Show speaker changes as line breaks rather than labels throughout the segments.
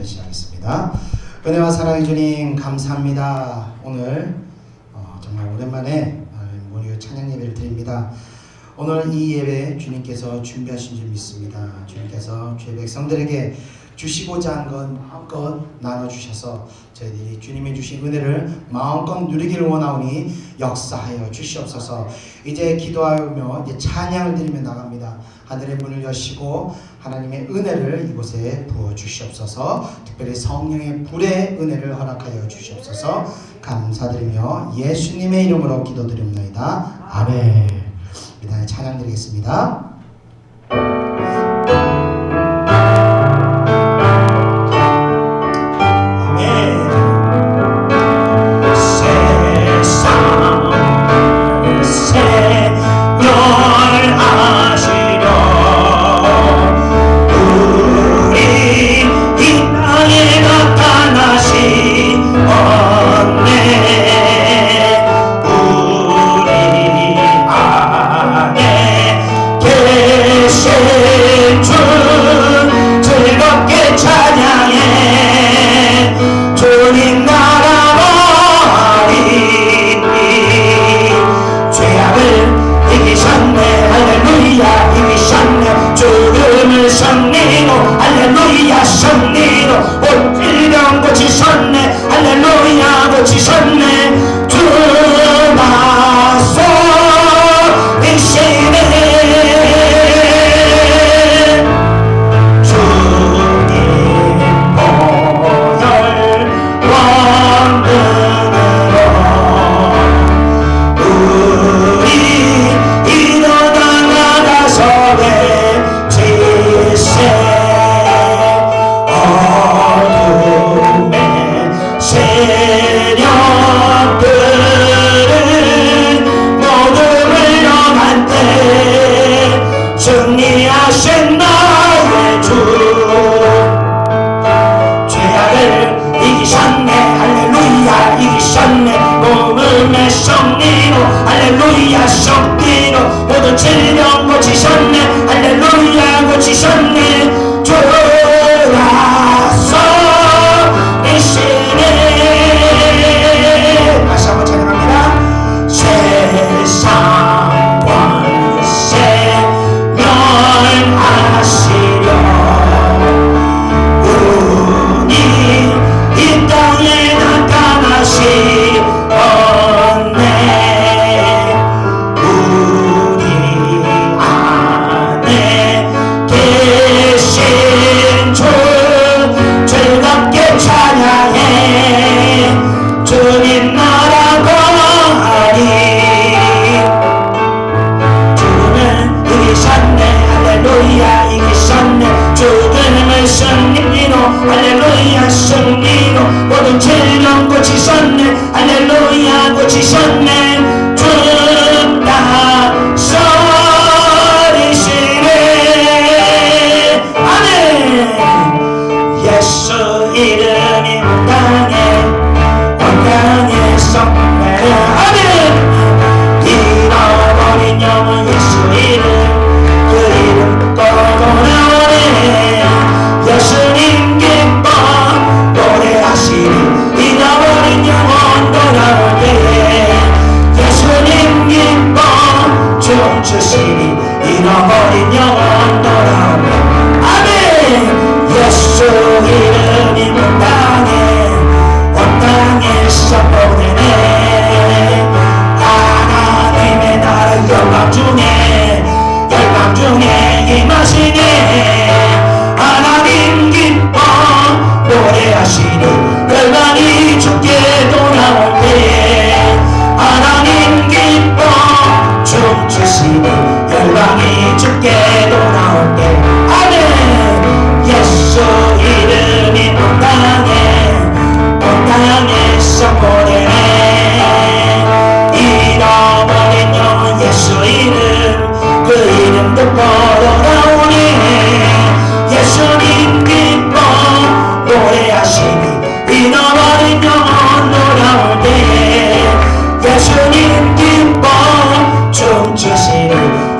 시작하겠습니다. 은혜와 사랑의 주님 감사합니다. 오늘 정말 오랜만에 모유 찬양 예배를 드립니다. 오늘 이 예배 주님께서 준비하신 줄 믿습니다. 주님께서 주의 백성들에게 주시고자 한 것 마음껏 나눠주셔서 저희들이 주님이 주신 은혜를 마음껏 누리기를 원하오니 역사하여 주시옵소서. 이제 기도하며 이제 찬양을 드리며 나갑니다. 하늘의 문을 여시고 하나님의 은혜를 이곳에 부어주시옵소서. 특별히 성령의 불의 은혜를 허락하여 주시옵소서. 감사드리며 예수님의 이름으로 기도드립니다. 아멘. 이 다음에 찬양 드리겠습니다.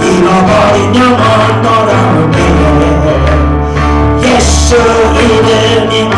잃어버린 영혼 돌아오네. 예수 이름이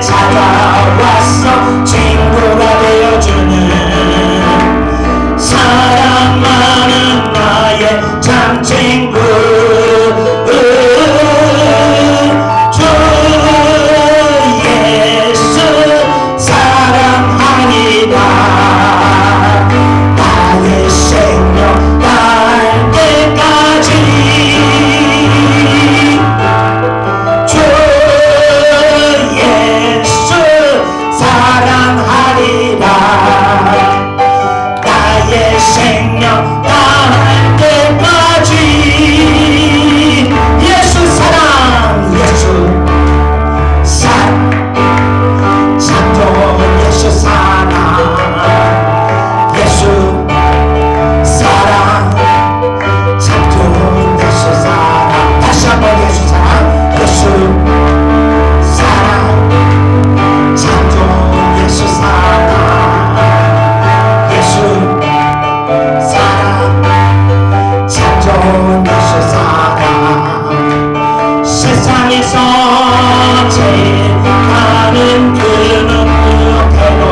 찾아왔어. 친구가 되어주는 사랑 많은 나의 참 친구. 주 예수 사랑하리라. 나의 생명 닿을 때까지 주 예수 사랑하리라. 나의 생명 닿을 때까지 예수 사랑. 예수 사랑 참 좋은 예수 사랑. 예수 사랑 참 좋은 예수 사랑. 다시 한번 예수 사랑. 예수 사랑 참 좋은 예수 사랑. 예수 사랑 참 좋은 예수 사랑. 세상에서 제일 많은 그 누구한테도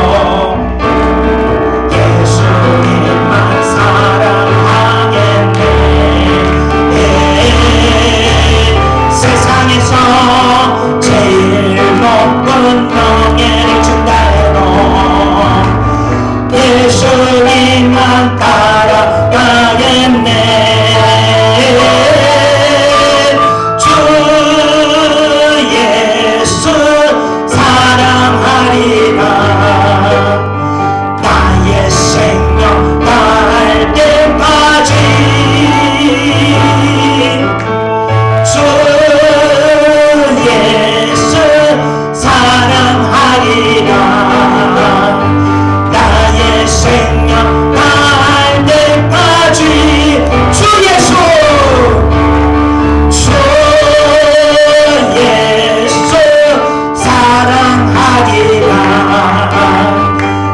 예수님만 사랑하겠네. 세상에서 제일 높은 명예를 준다 해도 예수님만 따라가겠네. 주 예수 사랑하리라. 나의 생명 다할 때까지 주 예수 사랑하리라. 나의 생명 다할 때까지 주 예수 주 예수 사랑하리라.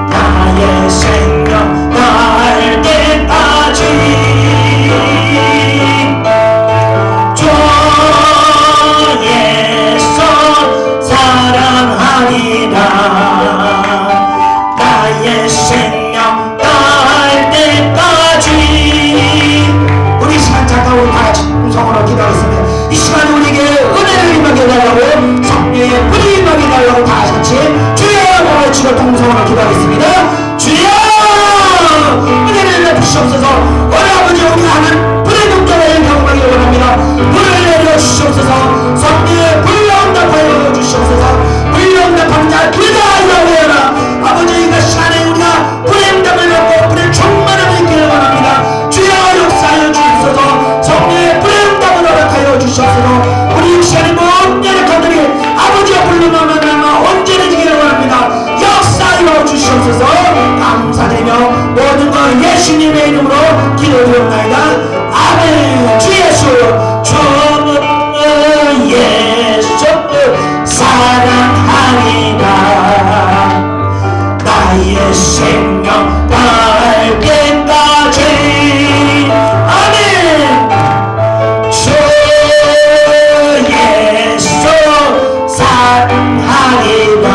나의 생명 다할 때까지 주 예수 사랑하리라. 나의 생명 다할 때까지. 우리 시간 잠깐 우리 다같이 음성으로 기도하겠습니다. 이 시간에 우리에게 은혜를 임하게 해달라고, 성령의 불이 임하게 해달라고 다같이 주여 몸을 치고 동성으로 기도하겠습니다. 주여 은혜를 내주시옵소서. 오늘 아버지 우리가 하는 불의 동전을 경험하기 원합니다. 불을 내려주시옵소서. 성령의 불로 응답하여 주시옵소서. 불로 응답하는 자 둘 다 하여라. 아버지 이 시간에 우리가 불의 응답을 받고 불의 충만함을 있기를 원합니다. 주여 역사하여 주시옵소서. 성령의 불의 응답을 허락하여 주시옵소서. 우리 이 시간에 모든 연약한들이 아버지의 불로 만나면 온전해지기를 원합니다. 역사하여 주시옵소서. 감사드리며 모든 것 예수님의 이름으로 기도드리옵나이다. 아멘. 주 예수 주 예수 사랑하리라. 나의 생명 다할 때까지 아멘. 주 예수 사랑하리라.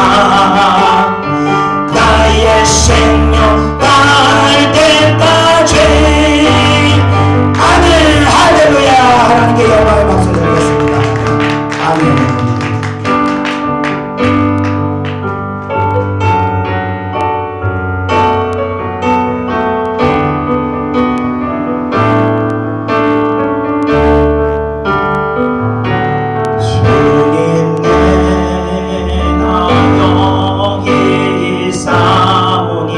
나의 생명 다할 때까지 아멘. 할렐루야. 하나님께 영광의 박수 드리겠습니다. 아멘. 주님 내가 영이 사오니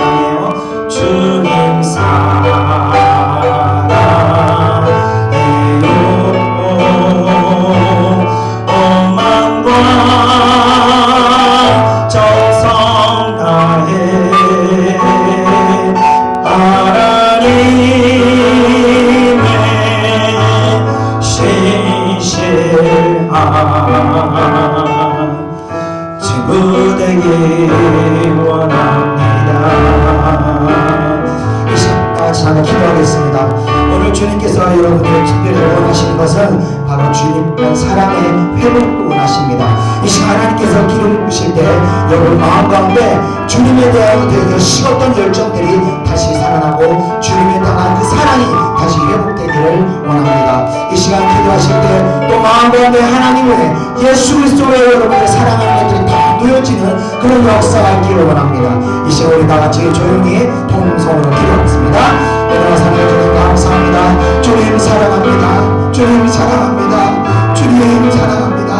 사랑해요. 주님 사랑해요. 온 마음과 정성 다해 하나님의 신실한 친구 되기 원합니다. 이 시간 같이 하나 기도하겠습니다. 오늘 주님께서 여러분들을 특별히 원하시는 것은 바로 주님의 사랑의 회복을 원하십니다. 이 시간 하나님께서 기름 부으실 때 여러분 마음 가운데 주님에 대한 그 식었던 열정들이 다시 살아나고 주님에 대한 그 사랑이 다시 회복되기를 원합니다. 이 시간 기도하실 때 또 마음 가운데 하나님의 예수 그리스도로 여러분의 사랑하는 것들이 다 놓여지는 그런 역사가 있기를 원합니다. 이 시간 우리 다 같이 조용히 통성으로 기도하겠습니다. 여러분 사랑해 주님 감사합니다. 주님 사랑합니다. 주님 사랑합니다. 주님 사랑합니다.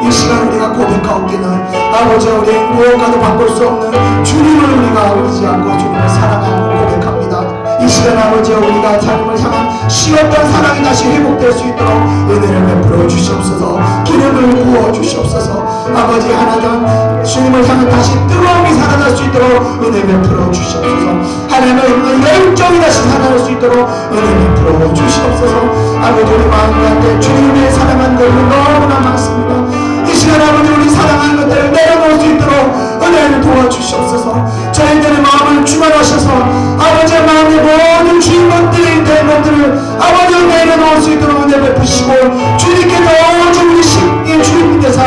이 시간 우리가 고백하옵기는 아버지 우리 무엇과도 바꿀 수 없는 주님을 우리가 의지하고 주님을 사랑하고 고백합니다. 이 시간 아버지 우리가 하나님을 향한 식었던 사랑이 다시 회복될 수 있도록 은혜를 베풀어 주시옵소서. 기름을 부어 주시옵소서. 아버지 하나님 주님을 향한 다시 뜨거움이 살아날 수 있도록 은혜 베풀어 주시옵소서. 하나님을 향한 열정이 다시 살아날 수 있도록 은혜 베풀어 주시옵소서. 아버지 우리 마음 가운데 주님의 사랑한 것이 너무나 많습니다. 이 시간 아버지 우리 사랑하는 것들을 내려놓을 수 있도록 은혜를 도와주시옵소서. 저희들의 마음을 충만하셔서 아버지의 마음의 모든 주인공들이 된 것들을 아버지가 내려놓을 수 있도록 은혜 베푸시고 주님께서 우리 주님께서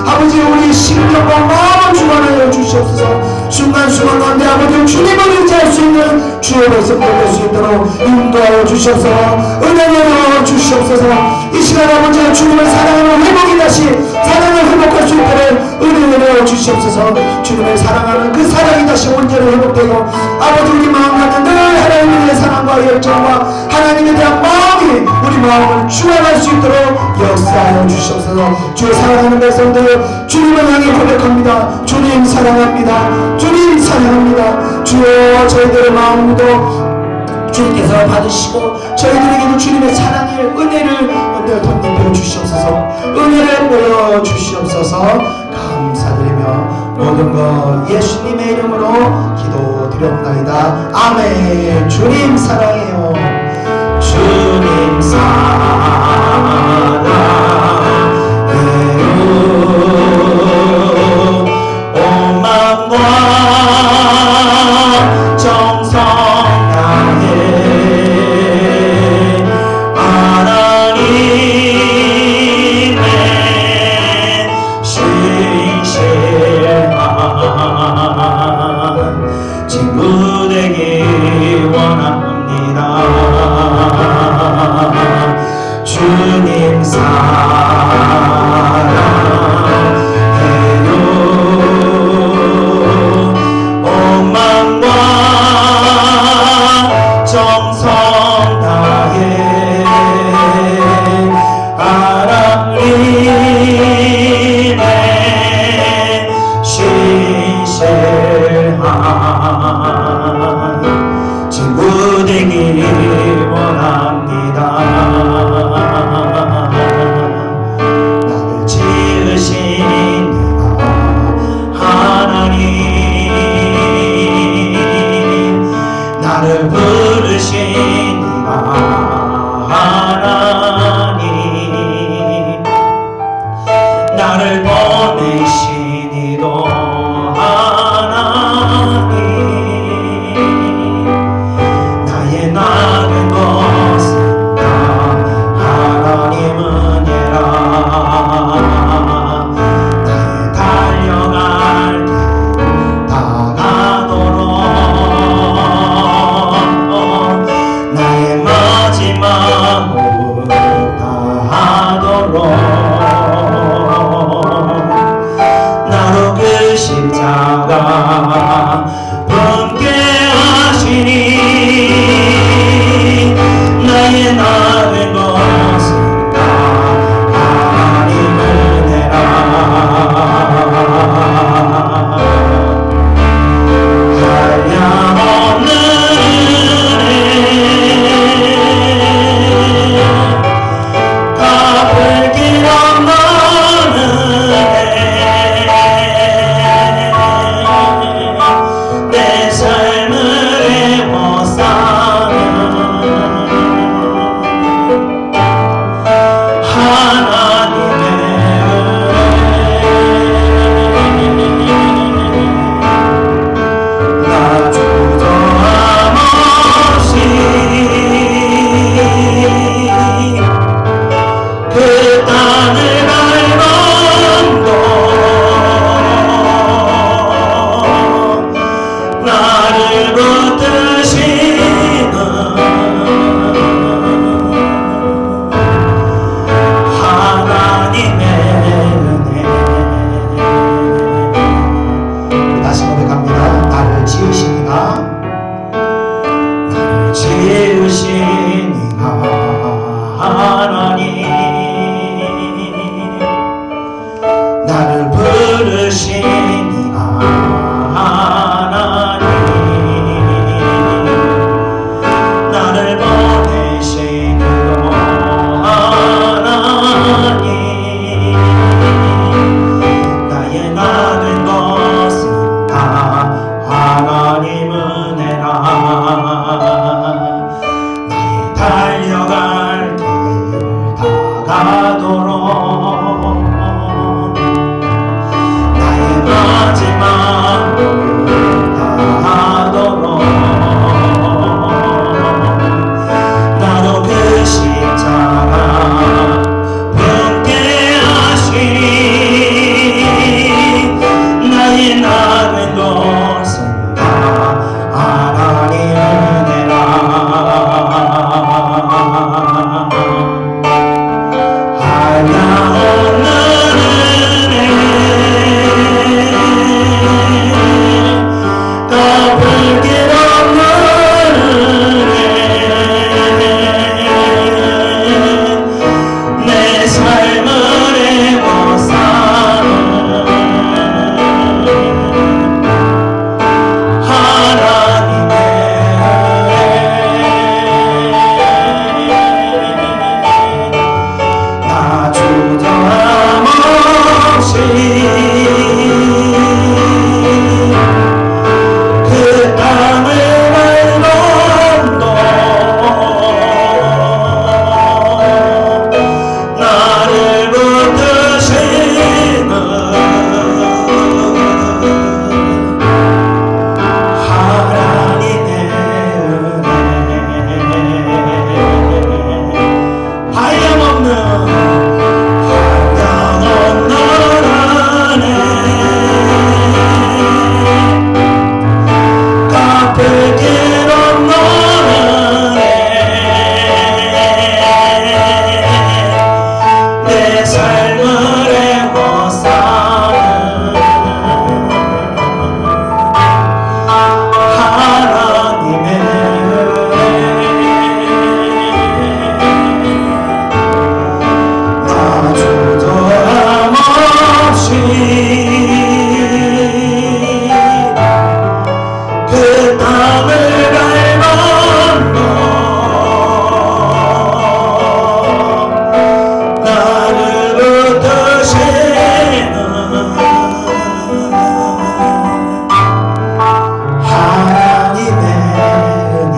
아버지 우리 심령과 마음을 충만하여 주시옵소서. 순간순간 가운데 아버지 주님을 의지할 수 있는 주의 백성들 될 수 있도록 인도하여 주시옵소서. 은혜를 주시옵소서. 이 시간 아버지 주님을 사랑하는 회복이 다시 사랑을 회복할 수 있도록 은혜를 주시옵소서. 주님을 사랑하는 그 사랑이 다시 온전히 회복되고 아버지 우리 마음 가운데 늘 하나님에 대한 사랑과 열정과 하나님에 대한 마음이 우리 마음을 충만할 수 있도록 역사하여 주시옵소서. 주의 사랑하는 백성들 주님을 향해 고백합니다. 주님 사랑합니다. 주님 사랑합니다. 주여 저희들의 마음도 주님께서 받으시고 저희들에게도 주님의 사랑의 은혜를 덧입혀 주시옵소서. 은혜를 보여 주시옵소서. 감사드리며 모든 것 예수님의 이름으로 기도드렸나이다. 아멘. 주님 사랑해요. 주님 사랑해요. 온 마음과 정성 친구 되기 원합니다. 주님 사랑해요. 온 마음과 정성 다해 하나님의 신실한 친구 되기 원합니다. 나를 지으신 하나님, 나를 부르신 하나님, 나를 보내신 이도 하나님, 나의 나는 것은 다 하나님 은혜라. 나의 달려갈 길 다가도록 나의 달려갈 길 다가도록 나의 마지막 목을 다하도록 나도 그 십자가 품게 하시니 나의 나는 것은 다 하나님 은혜라. 한량없는 은혜 갚을 길 없는 은혜 내 삶을 애워싸는 하나님의 나 주저함 없이 그 땅을 밟아도 나를 붙드시는 하나님의 은혜 한량없는 은혜 갚을 길 없는 은혜 내 삶을 애워싸는 하나님의 은혜 나 주저함 없이 그 땅을 밟아도 나를 붙드시는 하나님의 은혜.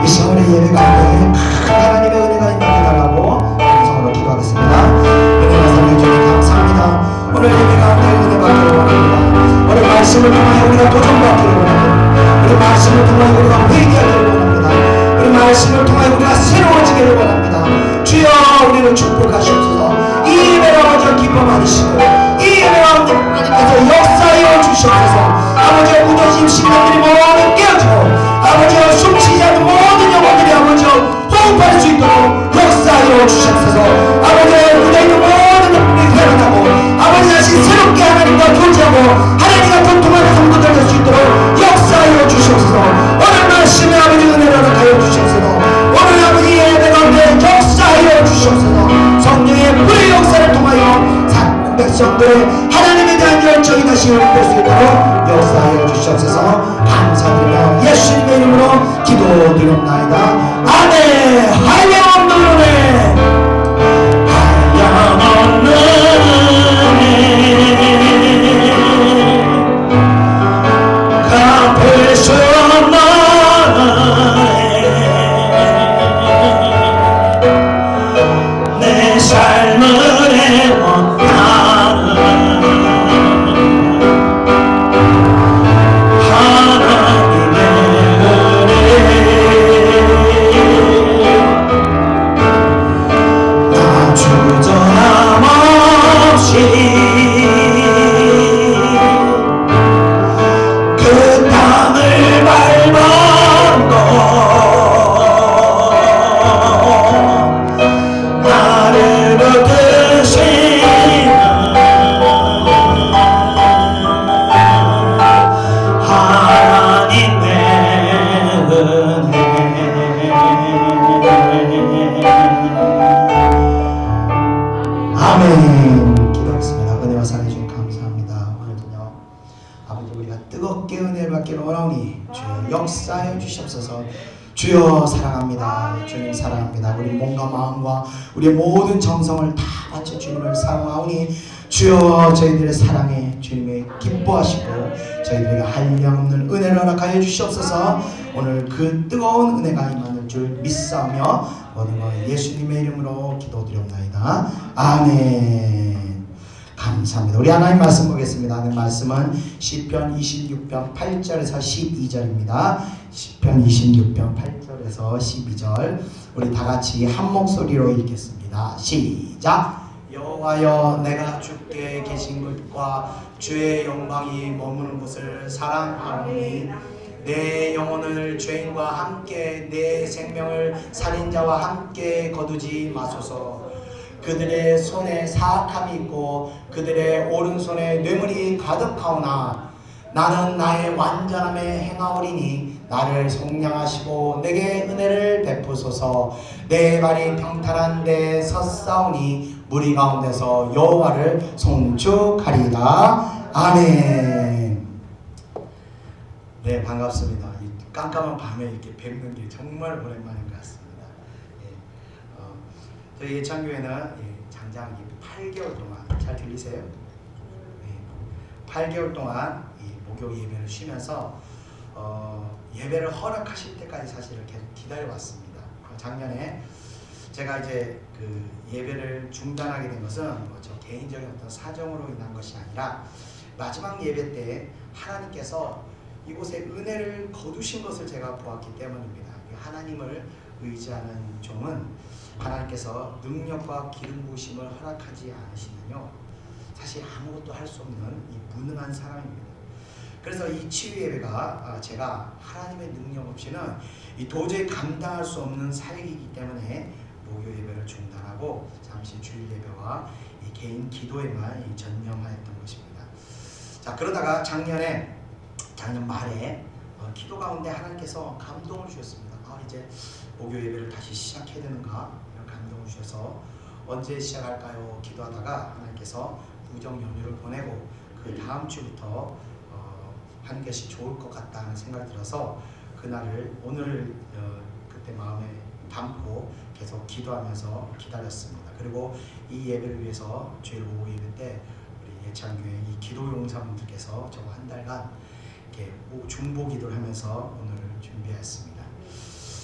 이 시간에 예배 가운데 큰 하나님의 은혜가 임하게 달라고 감성으로 기도하겠습니다. 은혜와 사랑해 주님 감사합니다. 오늘 예배 가운데 은혜 받기를 원합니다. 오늘 말씀을 통하여 우리가 도전받기를 원합니다. 우리 말씀을 통하여 우리가 회개하기를 원합니다. 우리 말씀을 통하여 우리가 새로워지기를 원합니다. 주여 우리를 축복하시옵소서. 이 예배를 아버지 기뻐 받으시고 이 예배를 하나님께서 역사하여 주시옵소서. 아버지 무너진 심령들이 모두 깨어지고 아버지 숨쉬지 않는 모든 영혼들이 아버지 호흡할 수 있도록 역사하여 주시옵소서. 아버지 무너있는 모든 영혼들이 회복하고 아버지 다시 새롭게 하나님과 교제하고 하나님과 통통한 성도들 될 수 있도록 역사하여 주시옵소서. 오늘 말씀에 아버지 은혜를 허락하여 주시옵소서. 오늘 아버지 예배 가운데 역사하여 주시옵소서. 성령의 불의 역사를 통하여 백성들의 하나님에 대한 열정이 다시 회복될 수 있도록 역사하여 주시옵소서. 감사드리며 예수님의 이름으로 기도드립나이다. 아멘. 한량없는 은혜 한량없는 은혜 갚을 수 없는 은혜 내 삶을 애워싸는 하나님의 은혜 나 주저함 없이 그 땅을 밟아도 나를 붙드시는 하나님의 은혜. 아멘. 기도하겠습니다. 은혜와 사랑해 주님 감사합니다. 오늘도요 아버지 우리가 뜨겁게 은혜를 받기를 원하오니 주여 역사하여 주시옵소서. 주여 사랑합니다. 주님 사랑합니다. 우리 몸과 마음과 우리의 모든 정성을 다 바쳐 주님을 사랑하오니 주여 저희들의 사랑에 주님의 기뻐하시고 저희들에게 한량없는 은혜를 허락하여 주시옵소서. 오늘 그 뜨거운 은혜가 임하는 줄 믿사오며 모든 것 예수님의 이름으로 기도드리옵나이다. 아멘. 감사합니다. 우리 하나님 말씀 보겠습니다. 하나님 말씀은 시편 26편 8절에서 12절입니다. 시편 26편 8절에서 12절 우리 다같이 한 목소리로 읽겠습니다. 시작. 여호와여, 내가 주께 계신 곳과 주의 영광이 머무는 곳을 사랑하오니 내 영혼을 죄인과 함께 내 생명을 살인자와 함께 거두지 마소서. 그들의 손에 사악함이 있고 그들의 오른손에 뇌물이 가득하오나 나는 나의 완전함에 행하오리니 나를 속량하시고 내게 은혜를 베푸소서. 내 발이 평탄한 데 섰사오니 무리 가운데서 여호와를 송축하리이다. 아멘. 네, 반갑습니다. 이 깜깜한 밤에 이렇게 뵙는 게 정말 오랜만인 것 같습니다. 저희 예창교회는 장장 8개월 동안, 잘 들리세요? 8개월 동안 이 목요 예배를 쉬면서 예배를 허락하실 때까지 사실을 계속 기다려왔습니다. 작년에 제가 이제 그 예배를 중단하게 된 것은 저 개인적인 어떤 사정으로 인한 것이 아니라 마지막 예배 때 하나님께서 이곳에 은혜를 거두신 것을 제가 보았기 때문입니다. 하나님을 의지하는 종은 하나님께서 능력과 기름 부으심을 허락하지 않으시면요, 사실 아무것도 할 수 없는 이 무능한 사람입니다. 그래서 이 치유 예배가 제가 하나님의 능력 없이는 도저히 감당할 수 없는 사역이기 때문에 목요 예배를 중단하고 잠시 주일 예배와 이 개인 기도에만 전념하였던 것입니다. 자, 그러다가 작년 말에 기도 가운데 하나님께서 감동을 주셨습니다. 이제 목요 예배를 다시 시작해야 되는가, 이런 감동을 주셔서 언제 시작할까요? 기도하다가 하나님께서 우정 연휴를 보내고 그 다음 주부터 하는 것이 좋을 것 같다는 생각이 들어서 그날을 오늘 그때 마음에 담고 계속 기도하면서 기다렸습니다. 그리고 이 예배를 위해서 주일 오후 예배 때 우리 예창교회 이 기도 용사분들께서 저 한 달간 이렇게 중보 기도를 하면서 오늘을 준비했습니다.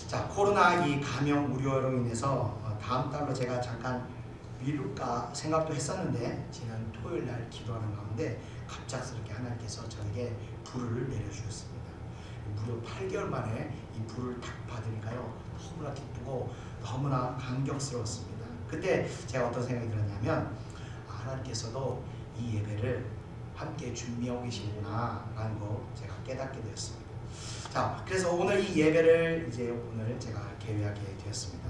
자, 코로나 이 감염 우려로 인해서 다음 달로 제가 잠깐 미룰까 생각도 했었는데 지난 토요일 날 기도하는 가운데 갑작스럽게 하나님께서 저에게 불을 내려주셨습니다. 무려 8개월 만에 이 불을 딱 받으니까요, 너무나 기쁘고 너무나 감격스러웠습니다. 그때 제가 어떤 생각이 들었냐면 하나님께서도 이 예배를 함께 준비하고 계시구나 라는 거 제가 깨닫게 되었습니다. 자, 그래서 오늘 이 예배를 이제 오늘 제가 계획하게 되었습니다.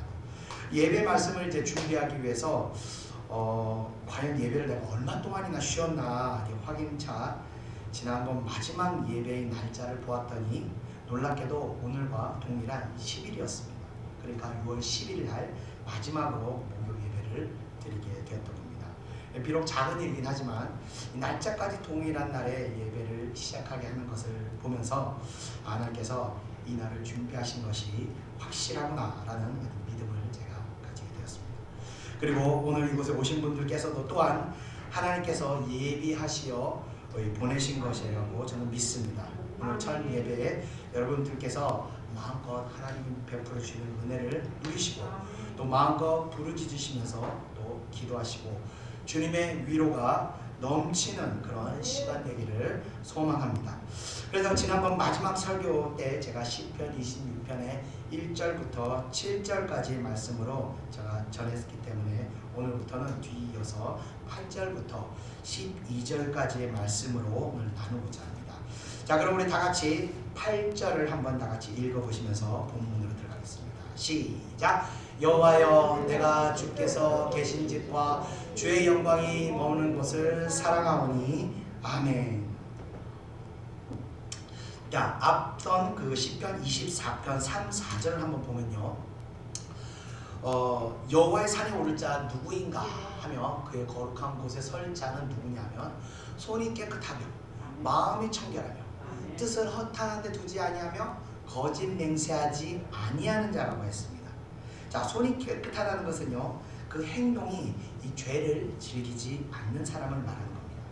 예배 말씀을 이제 준비하기 위해서 과연 예배를 내가 얼마 동안이나 쉬었나 확인차 지난번 마지막 예배의 날짜를 보았더니 놀랍게도 오늘과 동일한 10일이었습니다. 그러니까 6월 10일 날 마지막으로 목요 예배를 드리게 되었던 겁니다. 비록 작은 일이긴 하지만 날짜까지 동일한 날에 예배를 시작하게 하는 것을 보면서 하나님께서 이 날을 준비하신 것이 확실하구나 라는 믿음을 제가 가지게 되었습니다. 그리고 오늘 이곳에 오신 분들께서도 또한 하나님께서 예비하시어 보내신 것이라고 저는 믿습니다. 오늘 첫 예배에 여러분들께서 마음껏 하나님 베풀어 주시는 은혜를 누리시고 또 마음껏 부르짖으시면서 또 기도하시고 주님의 위로가 넘치는 그런 시간 되기를 소망합니다. 그래서 지난번 마지막 설교 때 제가 시편 26편의 1절부터 7절까지 말씀으로 제가 전했기 때문에 오늘부터는 뒤이어서 8절부터 12절까지의 말씀으로 오늘 나누고자 합니다. 자, 그럼 우리 다 같이 8절을 한번 다 같이 읽어보시면서 본문으로 들어가겠습니다. 시작! 여호와여, 내가 주께서 계신 집과 주의 영광이 머무는 곳을 사랑하오니. 아멘. 자, 앞선 그 시편 24편 3, 4절을 한번 보면요, 여호와의 산에 오를 자 누구인가 하며 그의 거룩한 곳에 설 자는 누구냐면 손이 깨끗하며 마음이 청결하며 뜻을 허탄한 데 두지 아니하며 거짓 맹세하지 아니하는 자라고 했습니다. 자, 손이 깨끗하다는 것은요, 그 행동이 이 죄를 즐기지 않는 사람을 말하는 겁니다.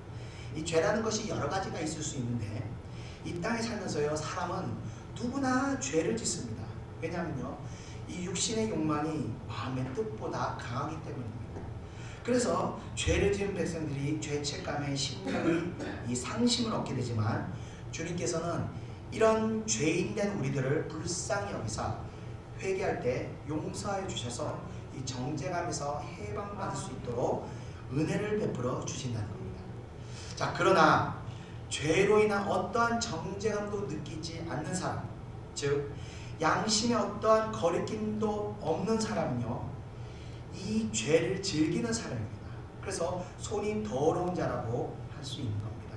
이 죄라는 것이 여러 가지가 있을 수 있는데 이 땅에 살면서요, 사람은 누구나 죄를 짓습니다. 왜냐하면요, 이 육신의 욕망이 마음의 뜻보다 강하기 때문입니다. 그래서 죄를 지은 백성들이 죄책감에 심령의 이 상심을 얻게 되지만, 주님께서는 이런 죄인된 우리들을 불쌍히 여기사 회개할 때 용서해 주셔서 이 정죄감에서 해방받을 수 있도록 은혜를 베풀어 주신다는 겁니다. 자, 그러나 죄로 인한 어떠한 정죄감도 느끼지 않는 사람, 즉 양심에 어떠한 거리낌도 없는 사람은요, 이 죄를 즐기는 사람입니다. 그래서 손이 더러운 자라고 할 수 있는 겁니다.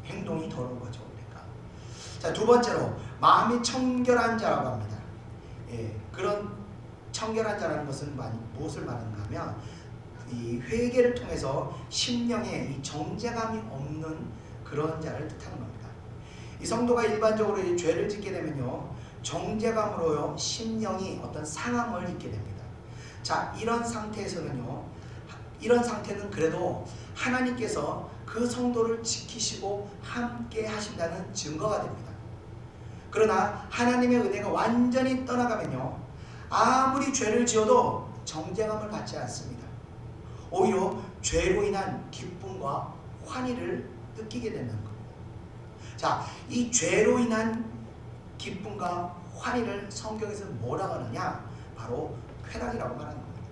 행동이 더러운 거죠. 그러니까. 자, 두 번째로 마음이 청결한 자라고 합니다. 그런 청결한 자라는 것은 무엇을 말하는가 하면, 이 회개를 통해서 심령에 이 정죄감이 없는 그런 자를 뜻하는 겁니다. 이 성도가 일반적으로 이 죄를 짓게 되면요, 정죄감으로요 심령이 어떤 상함을 입게 됩니다. 자, 이런 상태에서는요, 이런 상태는 그래도 하나님께서 그 성도를 지키시고 함께 하신다는 증거가 됩니다. 그러나 하나님의 은혜가 완전히 떠나가면요, 아무리 죄를 지어도 정죄감을 받지 않습니다. 오히려 죄로 인한 기쁨과 환희를 느끼게 되는 겁니다. 자, 이 죄로 인한 기쁨과 환희를 성경에서 뭐라고 하느냐? 바로 쾌락이라고 말하는 겁니다.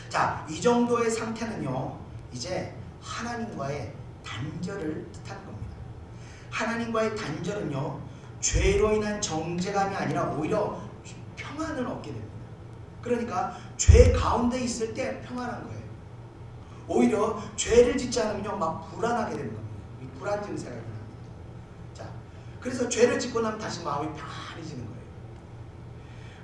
자, 이 정도의 상태는요, 이제 하나님과의 단절을 뜻하는 겁니다. 하나님과의 단절은요, 죄로 인한 정죄감이 아니라 오히려 평안을 얻게 됩니다. 그러니까 죄 가운데 있을 때 평안한 거예요. 오히려 죄를 짓지 않으면 막 불안하게 되는 겁니다. 불안 증세가 일어납니다. 자, 그래서 죄를 짓고 나면 다시 마음이 평안해지는 거예요.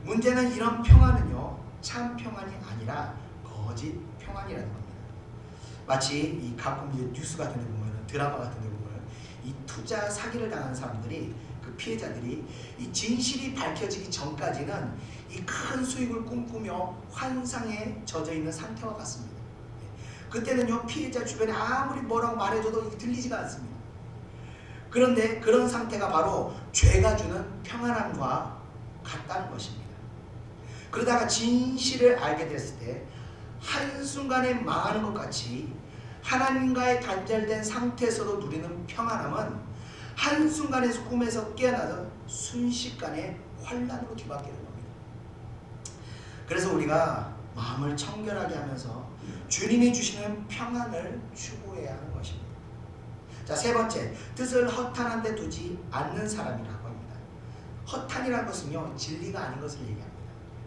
문제는 이런 평안은요, 참 평안이 아니라 거짓 평안이라는 겁니다. 마치 이 가끔 뉴스 같은 데 보면, 드라마 같은 데 보면, 이 투자 사기를 당한 사람들이, 그 피해자들이 이 진실이 밝혀지기 전까지는 이 큰 수익을 꿈꾸며 환상에 젖어 있는 상태와 같습니다. 그때는요, 피해자 주변에 아무리 뭐라고 말해줘도 들리지가 않습니다. 그런데 그런 상태가 바로 죄가 주는 평안함과 같다는 것입니다. 그러다가 진실을 알게 됐을 때 한순간에 망하는 것 같이 하나님과의 단절된 상태에서도 누리는 평안함은 한순간에서 꿈에서 깨어나서 순식간에 환란으로 뒤바뀌는 겁니다. 그래서 우리가 마음을 청결하게 하면서 주님이 주시는 평안을 추구해야 하는 것입니다. 자, 세 번째, 뜻을 허탄한 데 두지 않는 사람이라고 합니다. 허탄이라는 것은요, 진리가 아닌 것을 얘기합니다.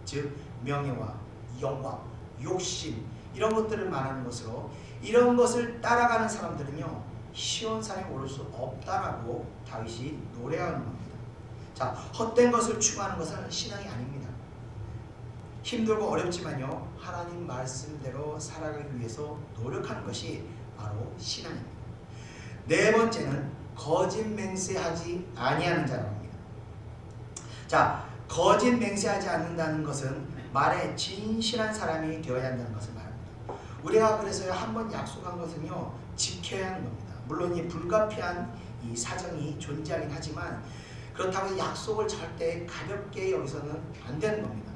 즉 명예와 영광, 욕심, 이런 것들을 말하는 것으로, 이런 것을 따라가는 사람들은요, 시온산에 오를 수 없다라고 다윗이 노래하는 겁니다. 자, 헛된 것을 추구하는 것은 신앙이 아닙니다. 힘들고 어렵지만요, 하나님 말씀대로 살아가기 위해서 노력하는 것이 바로 신앙입니다. 네 번째는 거짓 맹세하지 아니하는 자라고 합니다. 자, 거짓 맹세하지 않는다는 것은 말에 진실한 사람이 되어야 한다는 것을 말합니다. 우리가 그래서 한번 약속한 것은요, 지켜야 하는 겁니다. 물론 이 불가피한 이 사정이 존재하긴 하지만, 그렇다고 약속을 절대 가볍게 여기서는 안 되는 겁니다.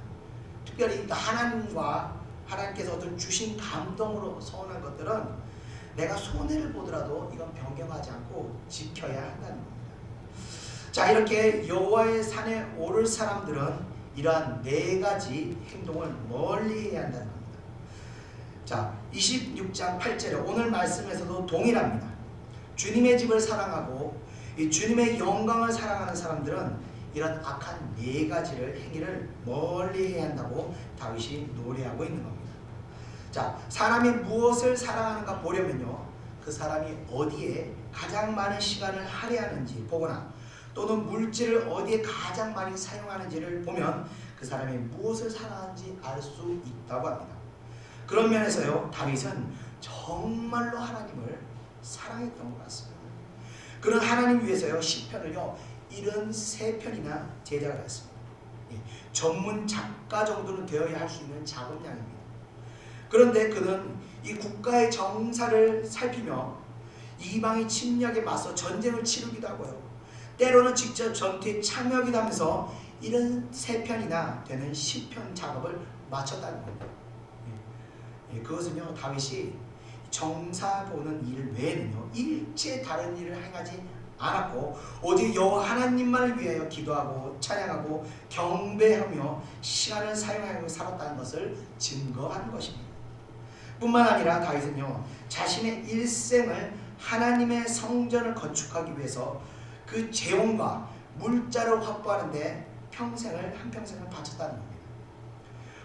특별히 하나님께서 어떤 주신 감동으로 서운한 것들은 내가 손해를 보더라도 이건 변경하지 않고 지켜야 한다는 겁니다. 자, 이렇게 여호와의 산에 오를 사람들은 이러한 네 가지 행동을 멀리 해야 한다는 겁니다. 자, 26장 8절에 오늘 말씀에서도 동일합니다. 주님의 집을 사랑하고 이 주님의 영광을 사랑하는 사람들은 이런 악한 네 가지를 행위를 멀리 해야 한다고 다윗이 노래하고 있는 겁니다. 자, 사람이 무엇을 사랑하는가 보려면요, 그 사람이 어디에 가장 많은 시간을 할애하는지 보거나, 또는 물질을 어디에 가장 많이 사용하는지를 보면 그 사람이 무엇을 사랑하는지 알 수 있다고 합니다. 그런 면에서요, 다윗은 정말로 하나님을 사랑했던 것 같습니다. 그런 하나님 위해서요, 시편을요 73편이나 제작을 했습니다. 전문 작가 정도는 되어야 할 수 있는 작업량입니다. 그런데 그는 이 국가의 정사를 살피며 이방의 침략에 맞서 전쟁을 치르기도 하고요. 때로는 직접 전투에 참여하기도 하면서 이런 3편이나 되는 시편 작업을 마쳤다는 겁니다. 그것은요, 다윗이 정사 보는 일 외에는요 일체 다른 일을 행하지 않았고 오직 여호와 하나님만을 위하여 기도하고 찬양하고 경배하며 시간을 사용하며 살았다는 것을 증거하는 것입니다. 뿐만 아니라 다윗은요 자신의 일생을 하나님의 성전을 건축하기 위해서 그 재원과 물자를 확보하는 데 한평생을 바쳤다는 겁니다.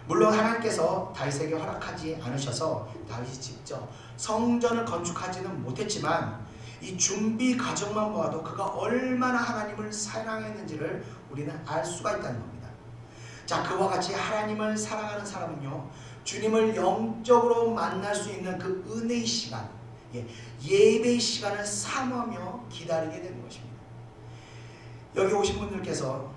물론 하나님께서 다윗에게 허락하지 않으셔서 다윗이 직접 성전을 건축하지는 못했지만 이 준비 과정만 보아도 그가 얼마나 하나님을 사랑했는지를 우리는 알 수가 있다는 겁니다. 자, 그와 같이 하나님을 사랑하는 사람은요 주님을 영적으로 만날 수 있는 그 은혜의 시간, 예배의 시간을 사모하며 기다리게 되는 것입니다. 여기 오신 분들께서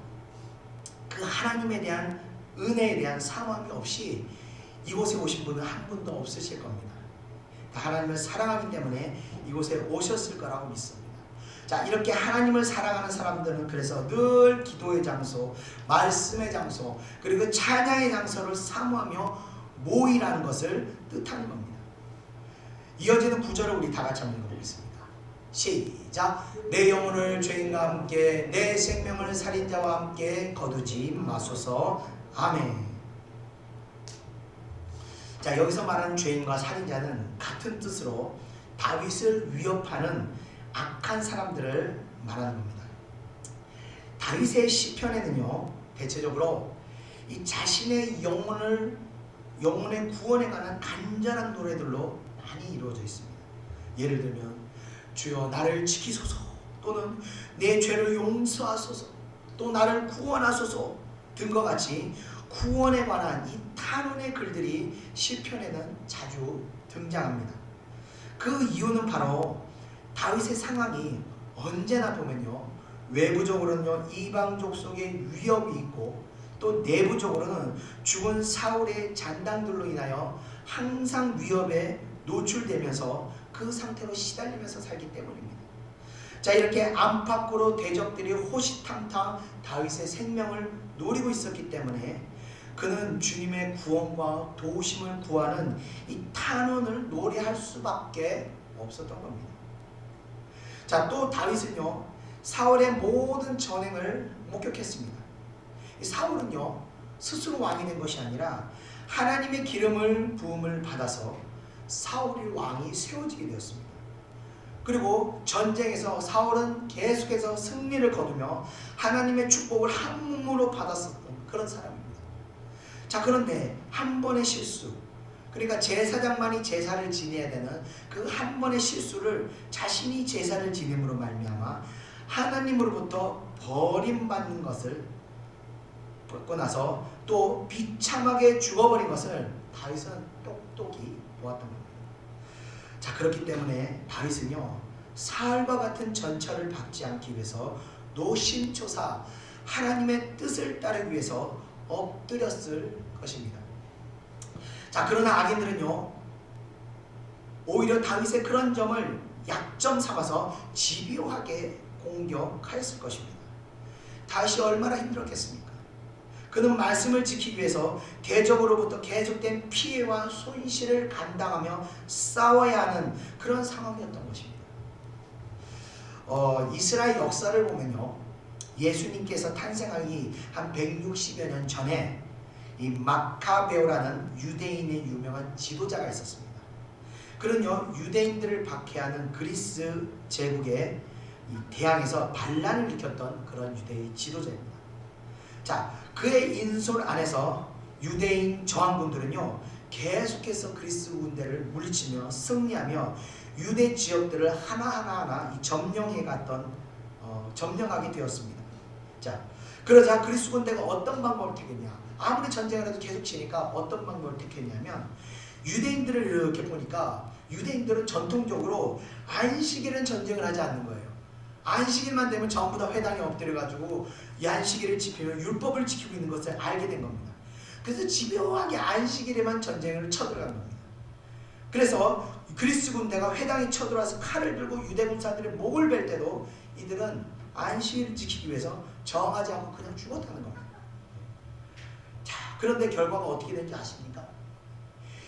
그 하나님에 대한 은혜에 대한 사모함이 없이 이곳에 오신 분은 한 분도 없으실 겁니다. 하나님을 사랑하기 때문에 이곳에 오셨을 거라고 믿습니다. 자, 이렇게 하나님을 사랑하는 사람들은 그래서 늘 기도의 장소, 말씀의 장소, 그리고 찬양의 장소를 사모하며 모이라는 것을 뜻하는 겁니다. 이어지는 구절을 우리 다 같이 한번 읽어보겠습니다. 시작. 내 영혼을 죄인과 함께 내 생명을 살인자와 함께 거두지 마소서. 아멘. 자, 여기서 말하는 죄인과 살인자는 같은 뜻으로 다윗을 위협하는 악한 사람들을 말하는 겁니다. 다윗의 시편에는요 대체적으로 이 자신의 영혼의 구원에 관한 간절한 노래들로 많이 이루어져 있습니다. 예를 들면 주여 나를 지키소서, 또는 내 죄를 용서하소서, 또 나를 구원하소서 등과 같이 구원에 관한 이 탄원의 글들이 시편에는 자주 등장합니다. 그 이유는 바로 다윗의 상황이 언제나 보면요 외부적으로는요 이방족 속에 위협이 있고 또 내부적으로는 죽은 사울의 잔당들로 인하여 항상 위협에 노출되면서 그 상태로 시달리면서 살기 때문입니다. 자, 이렇게 안팎으로 대적들이 호시탐탐 다윗의 생명을 노리고 있었기 때문에 그는 주님의 구원과 도우심을 구하는 이 탄원을 노래할 수밖에 없었던 겁니다. 자, 또 다윗은요 사울의 모든 전행을 목격했습니다. 사울은요 스스로 왕이 된 것이 아니라 하나님의 기름을 부음을 받아서 사울이 왕이 세워지게 되었습니다. 그리고 전쟁에서 사울은 계속해서 승리를 거두며 하나님의 축복을 한 몸으로 받았었던 그런 사람입니다. 자, 그런데 한 번의 실수, 그러니까 제사장만이 제사를 지내야 되는 그 한 번의 실수를 자신이 제사를 지냄으로 말미암아 하나님으로부터 버림받는 것을 받고 나서 또 비참하게 죽어버린 것을 다윗은 똑똑히 보았던 겁니다. 자, 그렇기 때문에 다윗은요 사울과 같은 전철을 받지 않기 위해서 노심초사 하나님의 뜻을 따르기 위해서 엎드렸을 것입니다. 자, 그러나 악인들은요 오히려 다윗의 그런 점을 약점 삼아서 집요하게 공격하였을 것입니다. 다윗이 얼마나 힘들었겠습니까? 그는 말씀을 지키기 위해서 대적으로부터 계속된 피해와 손실을 감당하며 싸워야 하는 그런 상황이었던 것입니다. 이스라엘 역사를 보면요 예수님께서 탄생하기 한 160여 년 전에 이 마카베오라는 유대인의 유명한 지도자가 있었습니다. 그는요 유대인들을 박해하는 그리스 제국의 대항에서 반란을 일으켰던 그런 유대인 지도자입니다. 자, 그의 인솔 안에서 유대인 저항군들은요 계속해서 그리스 군대를 물리치며 승리하며 유대 지역들을 하나하나 점령하게 되었습니다. 자, 그러자 그리스 군대가 어떤 방법을 택했냐, 아무리 전쟁을 해도 계속 치니까 어떤 방법을 택했냐면 유대인들을 이렇게 보니까 유대인들은 전통적으로 안식일은 전쟁을 하지 않는 거예요. 안식일만 되면 전부 다 회당에 엎드려가지고 이 안식일을 지키면 율법을 지키고 있는 것을 알게 된 겁니다. 그래서 집요하게 안식일에만 전쟁을 쳐들어간 겁니다. 그래서 그리스 군대가 회당에 쳐들어와서 칼을 들고 유대 군사들의 목을 벨 때도 이들은 안식일을 지키기 위해서 정하지 않고 그냥 죽었다는 겁니다. 자, 그런데 결과가 어떻게 된지 아십니까?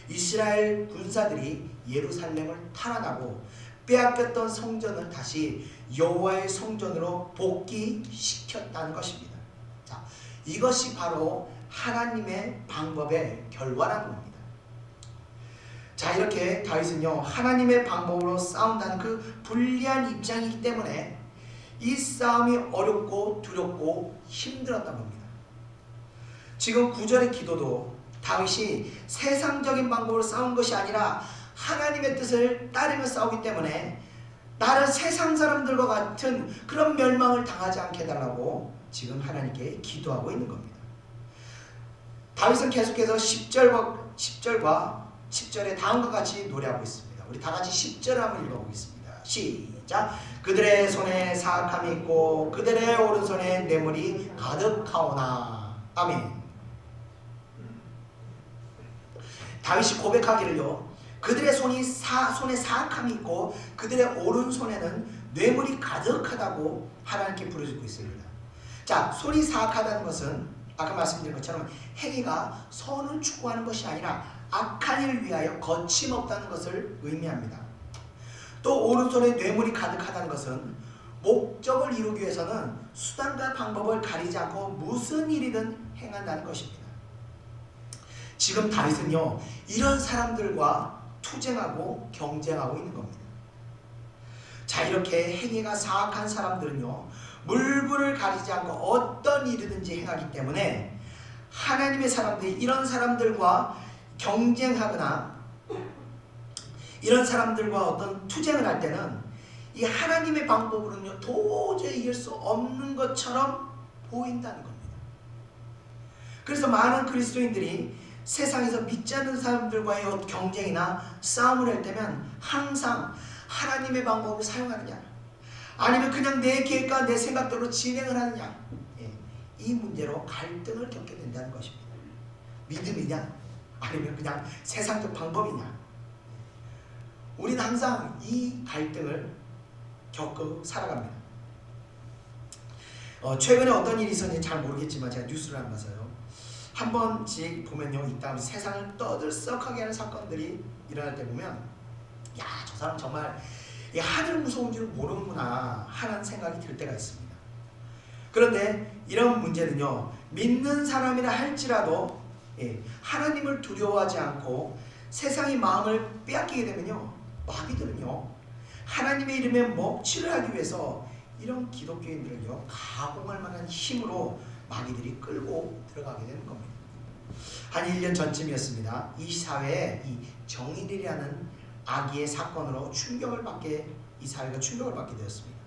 이스라엘 군사들이 예루살렘을 탈환하고 빼앗겼던 성전을 다시 여호와의 성전으로 복귀시켰다는 것입니다. 자, 이것이 바로 하나님의 방법의 결과라는 겁니다. 자, 이렇게 다윗은요, 하나님의 방법으로 싸운다는 그 불리한 입장이기 때문에 이 싸움이 어렵고 두렵고 힘들었던 겁니다. 지금 9절의 기도도 다윗이 세상적인 방법으로 싸운 것이 아니라 하나님의 뜻을 따르며 싸우기 때문에 나를 세상 사람들과 같은 그런 멸망을 당하지 않게 해달라고 지금 하나님께 기도하고 있는 겁니다. 다윗은 계속해서 10절과 10절에 다음과 같이 노래하고 있습니다. 우리 다 같이 10절을 한번 읽어보겠습니다. 시작. 그들의 손에 사악함이 있고 그들의 오른손에 뇌물이 가득하오나. 아멘. 다윗이 고백하기를요, 그들의 손에 사악함이 있고 그들의 오른손에는 뇌물이 가득하다고 하나님께 부르짖고 있습니다. 자, 손이 사악하다는 것은 아까 말씀드린 것처럼 행위가 선을 추구하는 것이 아니라 악한 일을 위하여 거침없다는 것을 의미합니다. 또 오른손에 뇌물이 가득하다는 것은 목적을 이루기 위해서는 수단과 방법을 가리지 않고 무슨 일이든 행한다는 것입니다. 지금 다윗은요, 이런 사람들과 투쟁하고 경쟁하고 있는 겁니다. 자, 이렇게 행위가 사악한 사람들은요, 물불을 가리지 않고 어떤 일이든지 행하기 때문에 하나님의 사람들이 이런 사람들과 경쟁하거나 이런 사람들과 어떤 투쟁을 할 때는 이 하나님의 방법으로는요, 도저히 이길 수 없는 것처럼 보인다는 겁니다. 그래서 많은 그리스도인들이 세상에서 믿지 않는 사람들과의 경쟁이나 싸움을 할 때면 항상 하나님의 방법을 사용하느냐, 아니면 그냥 내 계획과 내 생각대로 진행을 하느냐, 이 문제로 갈등을 겪게 된다는 것입니다. 믿음이냐, 아니면 그냥 세상적 방법이냐. 우리는 항상 이 갈등을 겪고 살아갑니다. 최근에 어떤 일이 있었는지 잘 모르겠지만 제가 뉴스를 안 봐서요, 한 번씩 보면요, 이따 세상을 떠들썩하게 하는 사건들이 일어날 때 보면, 야, 저 사람 정말 이 하늘 무서운 줄 모르는구나 하는 생각이 들 때가 있습니다. 그런데 이런 문제는요, 믿는 사람이라 할지라도 하나님을 두려워하지 않고 세상의 마음을 빼앗기게 되면요, 마귀들은요, 하나님의 이름에 먹칠을 하기 위해서 이런 기독교인들을요, 가공할 만한 힘으로 마귀들이 끌고 들어가게 되는 겁니다. 한 1년 전쯤이었습니다. 이 사회에 이 정인이라는 아기의 사건으로 이 사회가 충격을 받게 되었습니다.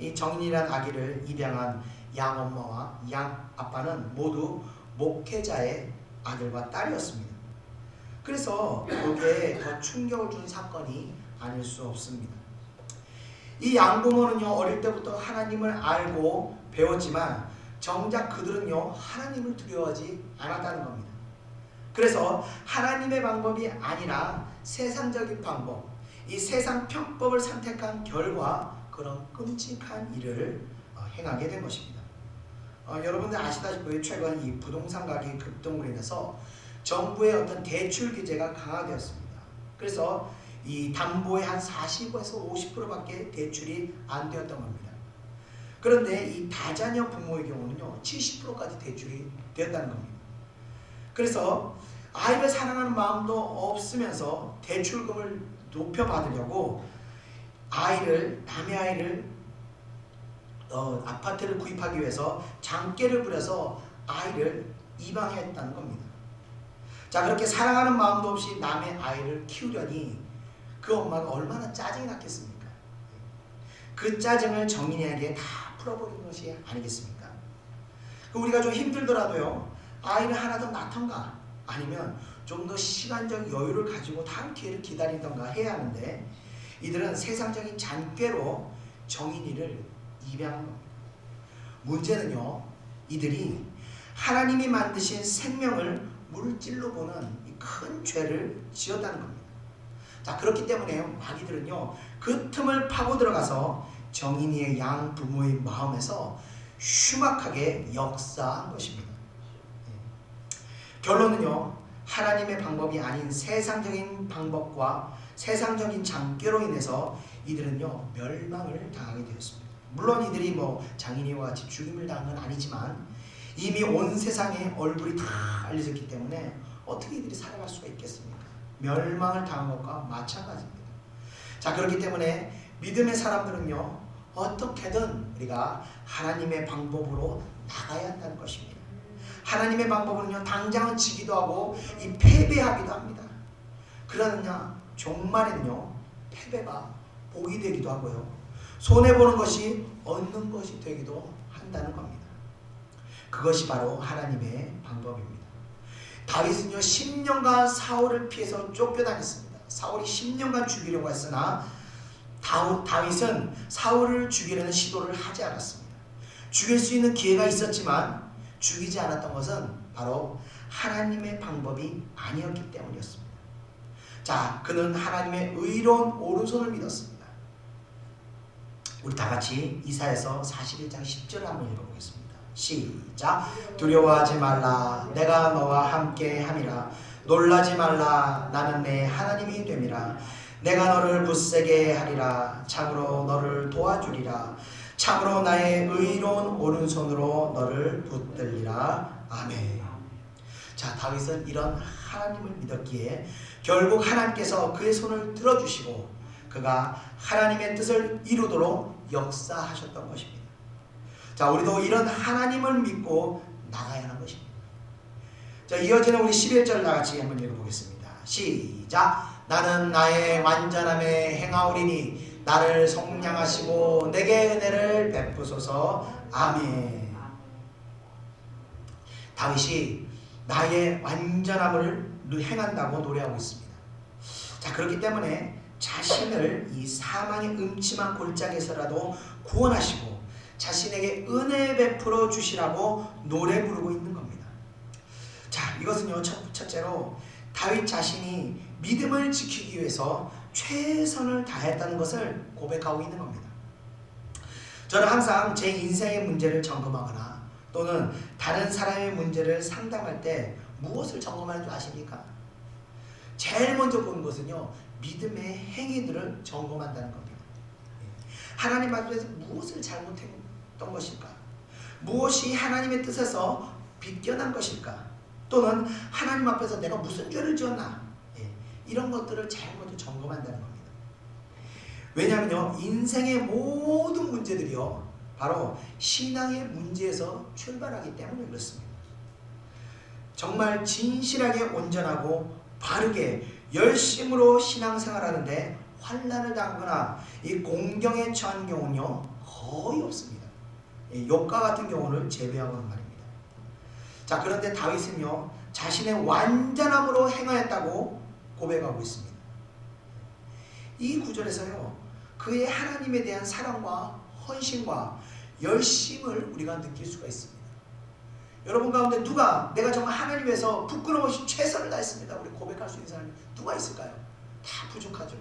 이 정인이라는 아기를 입양한 양 엄마와 양 아빠는 모두 목회자의 아들과 딸이었습니다. 그래서 여기에 더 충격을 준 사건이 아닐 수 없습니다. 이 양부모는요, 어릴 때부터 하나님을 알고 배웠지만 정작 그들은요, 하나님을 두려워하지 않았다는 겁니다. 그래서 하나님의 방법이 아니라 세상적인 방법, 이 세상 편법을 선택한 결과 그런 끔찍한 일을 행하게 된 것입니다. 여러분들 아시다시피 최근 이 부동산 가격이 급등으로 인해서 정부의 어떤 대출 규제가 강화되었습니다. 그래서 이 담보의 한 40에서 50%밖에 대출이 안 되었던 겁니다. 그런데 이 다자녀 부모의 경우는요, 70%까지 대출이 되었다는 겁니다. 그래서 아이를 사랑하는 마음도 없으면서 대출금을 높여받으려고 남의 아이를 아파트를 구입하기 위해서 장깨를 부려서 아이를 입양했다는 겁니다. 자, 그렇게 사랑하는 마음도 없이 남의 아이를 키우려니 그 엄마가 얼마나 짜증이 났겠습니까? 그 짜증을 정인이에게 다 풀어버리는 것이 아니겠습니까? 우리가 좀 힘들더라도요, 아이를 하나 더 낳던가 아니면 좀 더 시간적 여유를 가지고 다음 기회를 기다리던가 해야 하는데, 이들은 세상적인 잔꾀로 정인이를 입양한 겁니다. 문제는요, 이들이 하나님이 만드신 생명을 물질로 보는 큰 죄를 지었다는 겁니다. 자, 그렇기 때문에 마귀들은요, 그 틈을 파고 들어가서 정인이의 양 부모의 마음에서 흉악하게 역사한 것입니다. 결론은요, 하나님의 방법이 아닌 세상적인 방법과 세상적인 장교로 인해서 이들은요, 멸망을 당하게 되었습니다. 물론 이들이 장인이와 같이 죽임을 당한 건 아니지만 이미 온 세상에 얼굴이 다 알려졌기 때문에 어떻게 이들이 살아갈 수가 있겠습니까? 멸망을 당한 것과 마찬가지입니다. 자, 그렇기 때문에 믿음의 사람들은요, 어떻게든 우리가 하나님의 방법으로 나가야 한다는 것입니다. 하나님의 방법은요, 당장은 지기도 하고 이 패배하기도 합니다. 그러느냐, 종말에는요, 패배가 복이 되기도 하고요, 손해보는 것이 얻는 것이 되기도 한다는 겁니다. 그것이 바로 하나님의 방법입니다. 다윗은요, 10년간 사울을 피해서 쫓겨다녔습니다. 사울이 10년간 죽이려고 했으나 다윗은 사울을 죽이려는 시도를 하지 않았습니다. 죽일 수 있는 기회가 있었지만 죽이지 않았던 것은 바로 하나님의 방법이 아니었기 때문이었습니다. 자, 그는 하나님의 의로운 오른손을 믿었습니다. 우리 다 같이 이사야서 41장 10절을 한번 읽어보겠습니다. 시작. 두려워하지 말라. 내가 너와 함께 함이라. 놀라지 말라. 나는 내 하나님이 됨이라. 내가 너를 굳세게 하리라. 참으로 너를 도와주리라. 참으로 나의 의로운 오른손으로 너를 붙들리라. 아멘. 자, 다윗은 이런 하나님을 믿었기에 결국 하나님께서 그의 손을 들어주시고 그가 하나님의 뜻을 이루도록 역사하셨던 것입니다. 자, 우리도 이런 하나님을 믿고 나가야 하는 것입니다. 자, 이어지는 우리 11절 나같이 한번 읽어보겠습니다. 시작. 나는 나의 완전함에 행하오리니 나를 속량하시고 내게 은혜를 베푸소서. 아멘. 다윗이 나의 완전함을 행한다고 노래하고 있습니다. 자, 그렇기 때문에 자신을 이 사망의 음침한 골짜기에서라도 구원하시고 자신에게 은혜 베풀어 주시라고 노래 부르고 있는 겁니다. 자, 이것은요, 첫째로 다윗 자신이 믿음을 지키기 위해서 최선을 다했다는 것을 고백하고 있는 겁니다. 저는 항상 제 인생의 문제를 점검하거나 또는 다른 사람의 문제를 상담할 때 무엇을 점검하는 줄 아십니까? 제일 먼저 보는 것은요, 믿음의 행위들을 점검한다는 겁니다. 하나님 앞에서 무엇을 잘못했던 것일까? 무엇이 하나님의 뜻에서 비껴난 것일까? 또는 하나님 앞에서 내가 무슨 죄를 지었나? 이런 것들을 제일 먼저 점검한다는 겁니다. 왜냐하면요, 인생의 모든 문제들이요, 바로 신앙의 문제에서 출발하기 때문에 그렇습니다. 정말 진실하게 온전하고 바르게 열심으로 신앙생활하는데 환난을 당하거나 이 공경에 처한 경우는요, 거의 없습니다. 욥과 같은 경우를 제외하고는 말입니다. 자, 그런데 다윗은요, 자신의 완전함으로 행하였다고 고백하고 있습니다. 이 구절에서요, 그의 하나님에 대한 사랑과 헌신과 열심을 우리가 느낄 수가 있습니다. 여러분 가운데 누가 내가 정말 하나님 위해서 부끄러움 없이 최선을 다했습니다, 우리 고백할 수 있는 사람이 누가 있을까요? 다 부족하죠.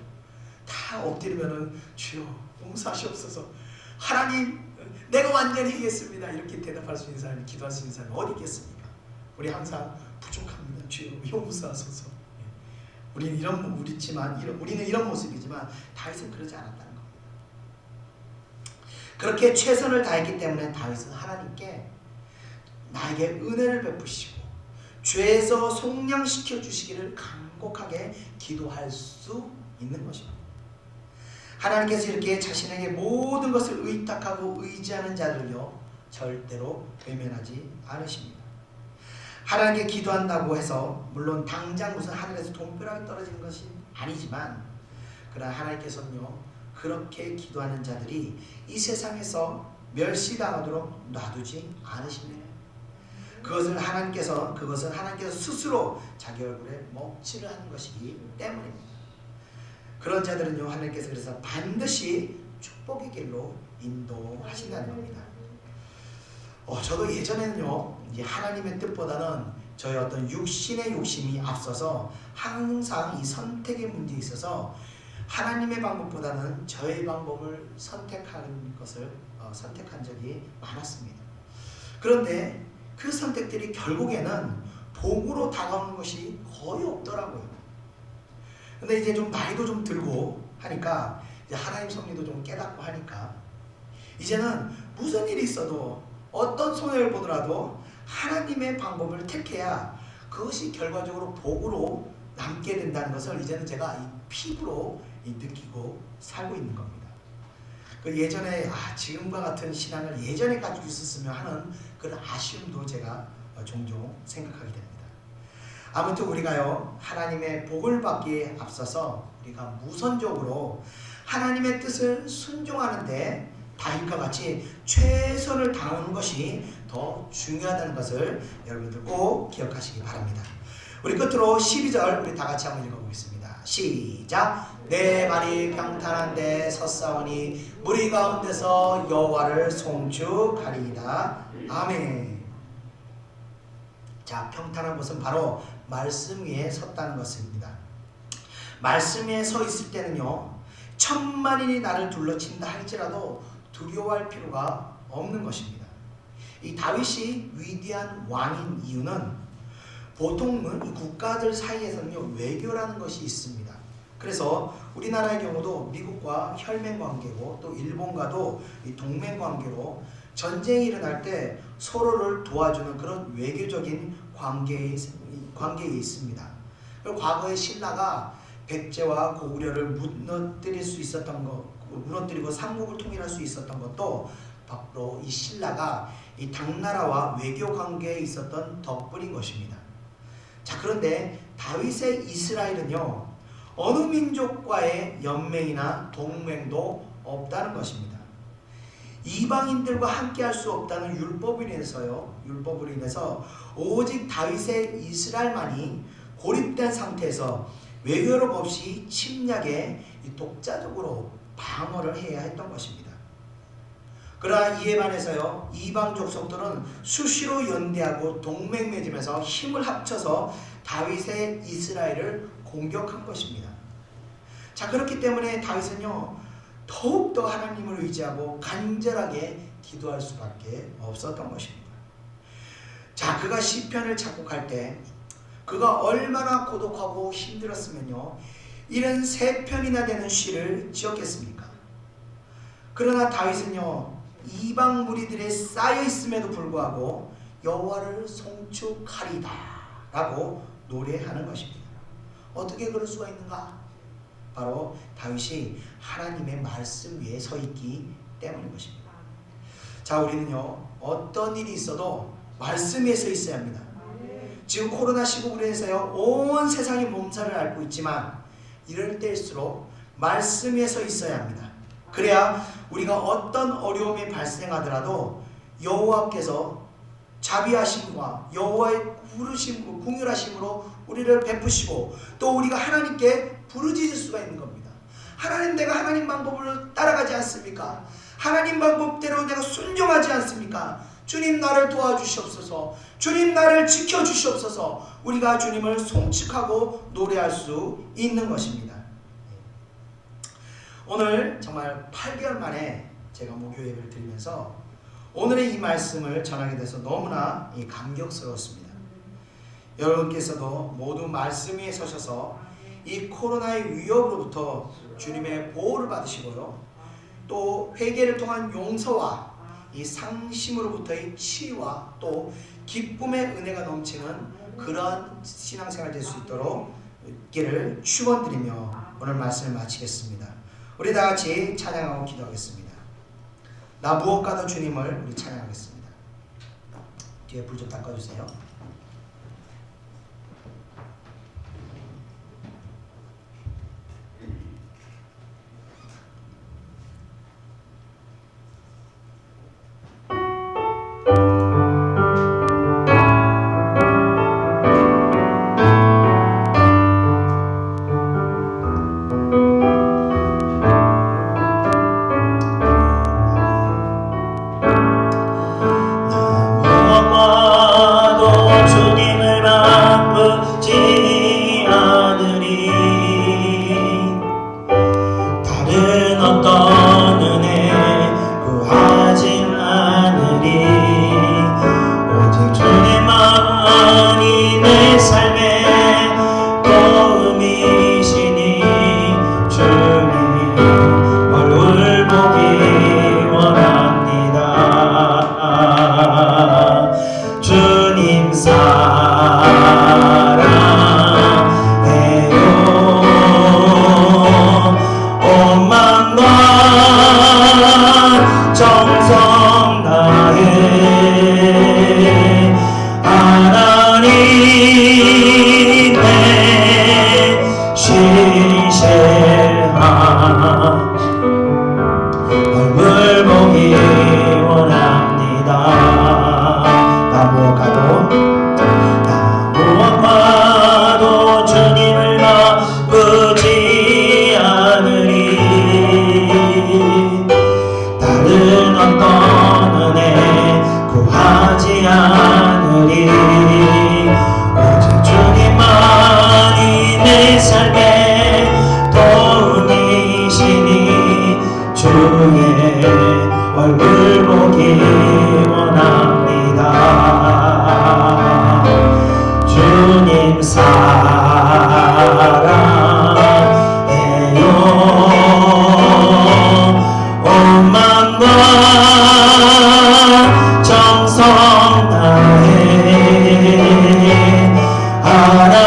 다 엎드리면은 주여 용서하시옵소서, 하나님 내가 완전히 하겠습니다, 이렇게 대답할 수 있는 사람이, 기도할 수 있는 사람이 어디 있겠습니까? 우리 항상 부족합니다, 주여 용서하소서. 우리는 이런 모습이지만 다윗은 그러지 않았다는 겁니다. 그렇게 최선을 다했기 때문에 다윗은 하나님께 나에게 은혜를 베푸시고 죄에서 속량시켜 주시기를 간곡하게 기도할 수 있는 것입니다. 하나님께서 이렇게 자신에게 모든 것을 의탁하고 의지하는 자들요, 절대로 외면하지 않으십니다. 하나님께 기도한다고 해서 물론 당장 무슨 하늘에서 돈벼락이 떨어지는 것이 아니지만, 그러나 하나님께서는요, 그렇게 기도하는 자들이 이 세상에서 멸시당하도록 놔두지 않으십니다. 그것은 하나님께서 스스로 자기 얼굴에 먹칠을 하는 것이기 때문입니다. 그런 자들은요, 하나님께서 그래서 반드시 축복의 길로 인도하신다는 겁니다. 저도 예전에는요, 이제 하나님의 뜻보다는 저의 어떤 육신의 욕심이 앞서서 항상 이 선택의 문제에 있어서 하나님의 방법보다는 저의 방법을 선택한 적이 많았습니다. 그런데 그 선택들이 결국에는 복으로 다가오는 것이 거의 없더라고요. 근데 이제 좀 나이도 좀 들고 하니까 이제 하나님 섭리도 좀 깨닫고 하니까 이제는 무슨 일이 있어도 어떤 손해를 보더라도 하나님의 방법을 택해야 그것이 결과적으로 복으로 남게 된다는 것을 이제는 제가 이 피부로 느끼고 살고 있는 겁니다. 그 예전에 지금과 같은 신앙을 예전에 가지고 있었으면 하는 그런 아쉬움도 제가 종종 생각하게 됩니다. 아무튼 우리가요, 하나님의 복을 받기에 앞서서 우리가 무선적으로 하나님의 뜻을 순종하는데 다윗과 같이 최선을 다하는 것이 더 중요하다는 것을 여러분들 꼭 기억하시기 바랍니다. 우리 끝으로 12절 우리 다 같이 한번 읽어보겠습니다. 시작. 내 말이 평탄한데 섰사오니 무리 가운데서 여호와를 송축하리이다. 아멘. 자, 평탄한 것은 바로 말씀 위에 섰다는 것입니다. 말씀 위에 서 있을 때는요, 천만인이 나를 둘러친다 할지라도 두려워할 필요가 없는 것입니다. 이 다윗이 위대한 왕인 이유는 보통은 이 국가들 사이에서는요, 외교라는 것이 있습니다. 그래서 우리나라의 경우도 미국과 혈맹 관계고 또 일본과도 이 동맹 관계로 전쟁이 일어날 때 서로를 도와주는 그런 외교적인 관계에 있습니다. 그리고 과거에 신라가 백제와 고구려를 무너뜨리고 삼국을 통일할 수 있었던 것도 바로 이 신라가 이 당나라와 외교 관계에 있었던 덕분인 것입니다. 자, 그런데 다윗의 이스라엘은요, 어느 민족과의 연맹이나 동맹도 없다는 것입니다. 이방인들과 함께 할 수 없다는 율법으로 인해서 오직 다윗의 이스라엘만이 고립된 상태에서 외교력 없이 침략에 독자적으로 방어를 해야 했던 것입니다. 그러나 이에 반해서요, 이방 족속들은 수시로 연대하고 동맹 맺으면서 힘을 합쳐서 다윗의 이스라엘을 공격한 것입니다. 자, 그렇기 때문에 다윗은요, 더욱더 하나님을 의지하고 간절하게 기도할 수밖에 없었던 것입니다. 자, 그가 시편을 작곡할 때 그가 얼마나 고독하고 힘들었으면요, 73편이나 되는 시를 지었겠습니까? 그러나 다윗은요, 이방 무리들에 쌓여 있음에도 불구하고 여호와를 송축하리다 라고 노래하는 것입니다. 어떻게 그럴 수가 있는가? 바로 다윗이 하나님의 말씀 위에 서 있기 때문인 것입니다. 자, 우리는요, 어떤 일이 있어도 말씀 위에 서 있어야 합니다. 지금 코로나 시국으로 해서요, 온 세상이 몸살을 앓고 있지만 이럴 때일수록 말씀 위에 서 있어야 합니다. 그래야 우리가 어떤 어려움이 발생하더라도 여호와께서 자비하심과 여호와의 긍휼하심으로 우리를 베푸시고 또 우리가 하나님께 부르짖을 수가 있는 겁니다. 하나님, 내가 하나님 방법을 따라가지 않습니까? 하나님 방법대로 내가 순종하지 않습니까? 주님, 나를 도와주시옵소서. 주님, 나를 지켜주시옵소서. 우리가 주님을 송축하고 노래할 수 있는 것입니다. 오늘 정말 8개월 만에 제가 목요 예배를 드리면서 오늘의 이 말씀을 전하게 돼서 너무나 감격스러웠습니다. 여러분께서도 모두 말씀 위에 서셔서 이 코로나의 위협으로부터 주님의 보호를 받으시고요, 또 회개를 통한 용서와 이 상심으로부터의 치유와 또 기쁨의 은혜가 넘치는 그러한 신앙생활 될 수 있도록 있기를 축원드리며 오늘 말씀을 마치겠습니다. 우리 다 같이 찬양하고 기도하겠습니다. 나 무엇과도 주님을 우리 찬양하겠습니다. 뒤에 불 좀 닦아주세요.
무엇과도 무엇과도 주님을 바꾸지 않으리. 다른 어떤 은혜 구하지 않으리. 오직 주님만이 내 삶의 도움이시니 주의 얼굴 보기 원합니다. 주님 사랑해요. 온 마음과 정성 다해 하나님의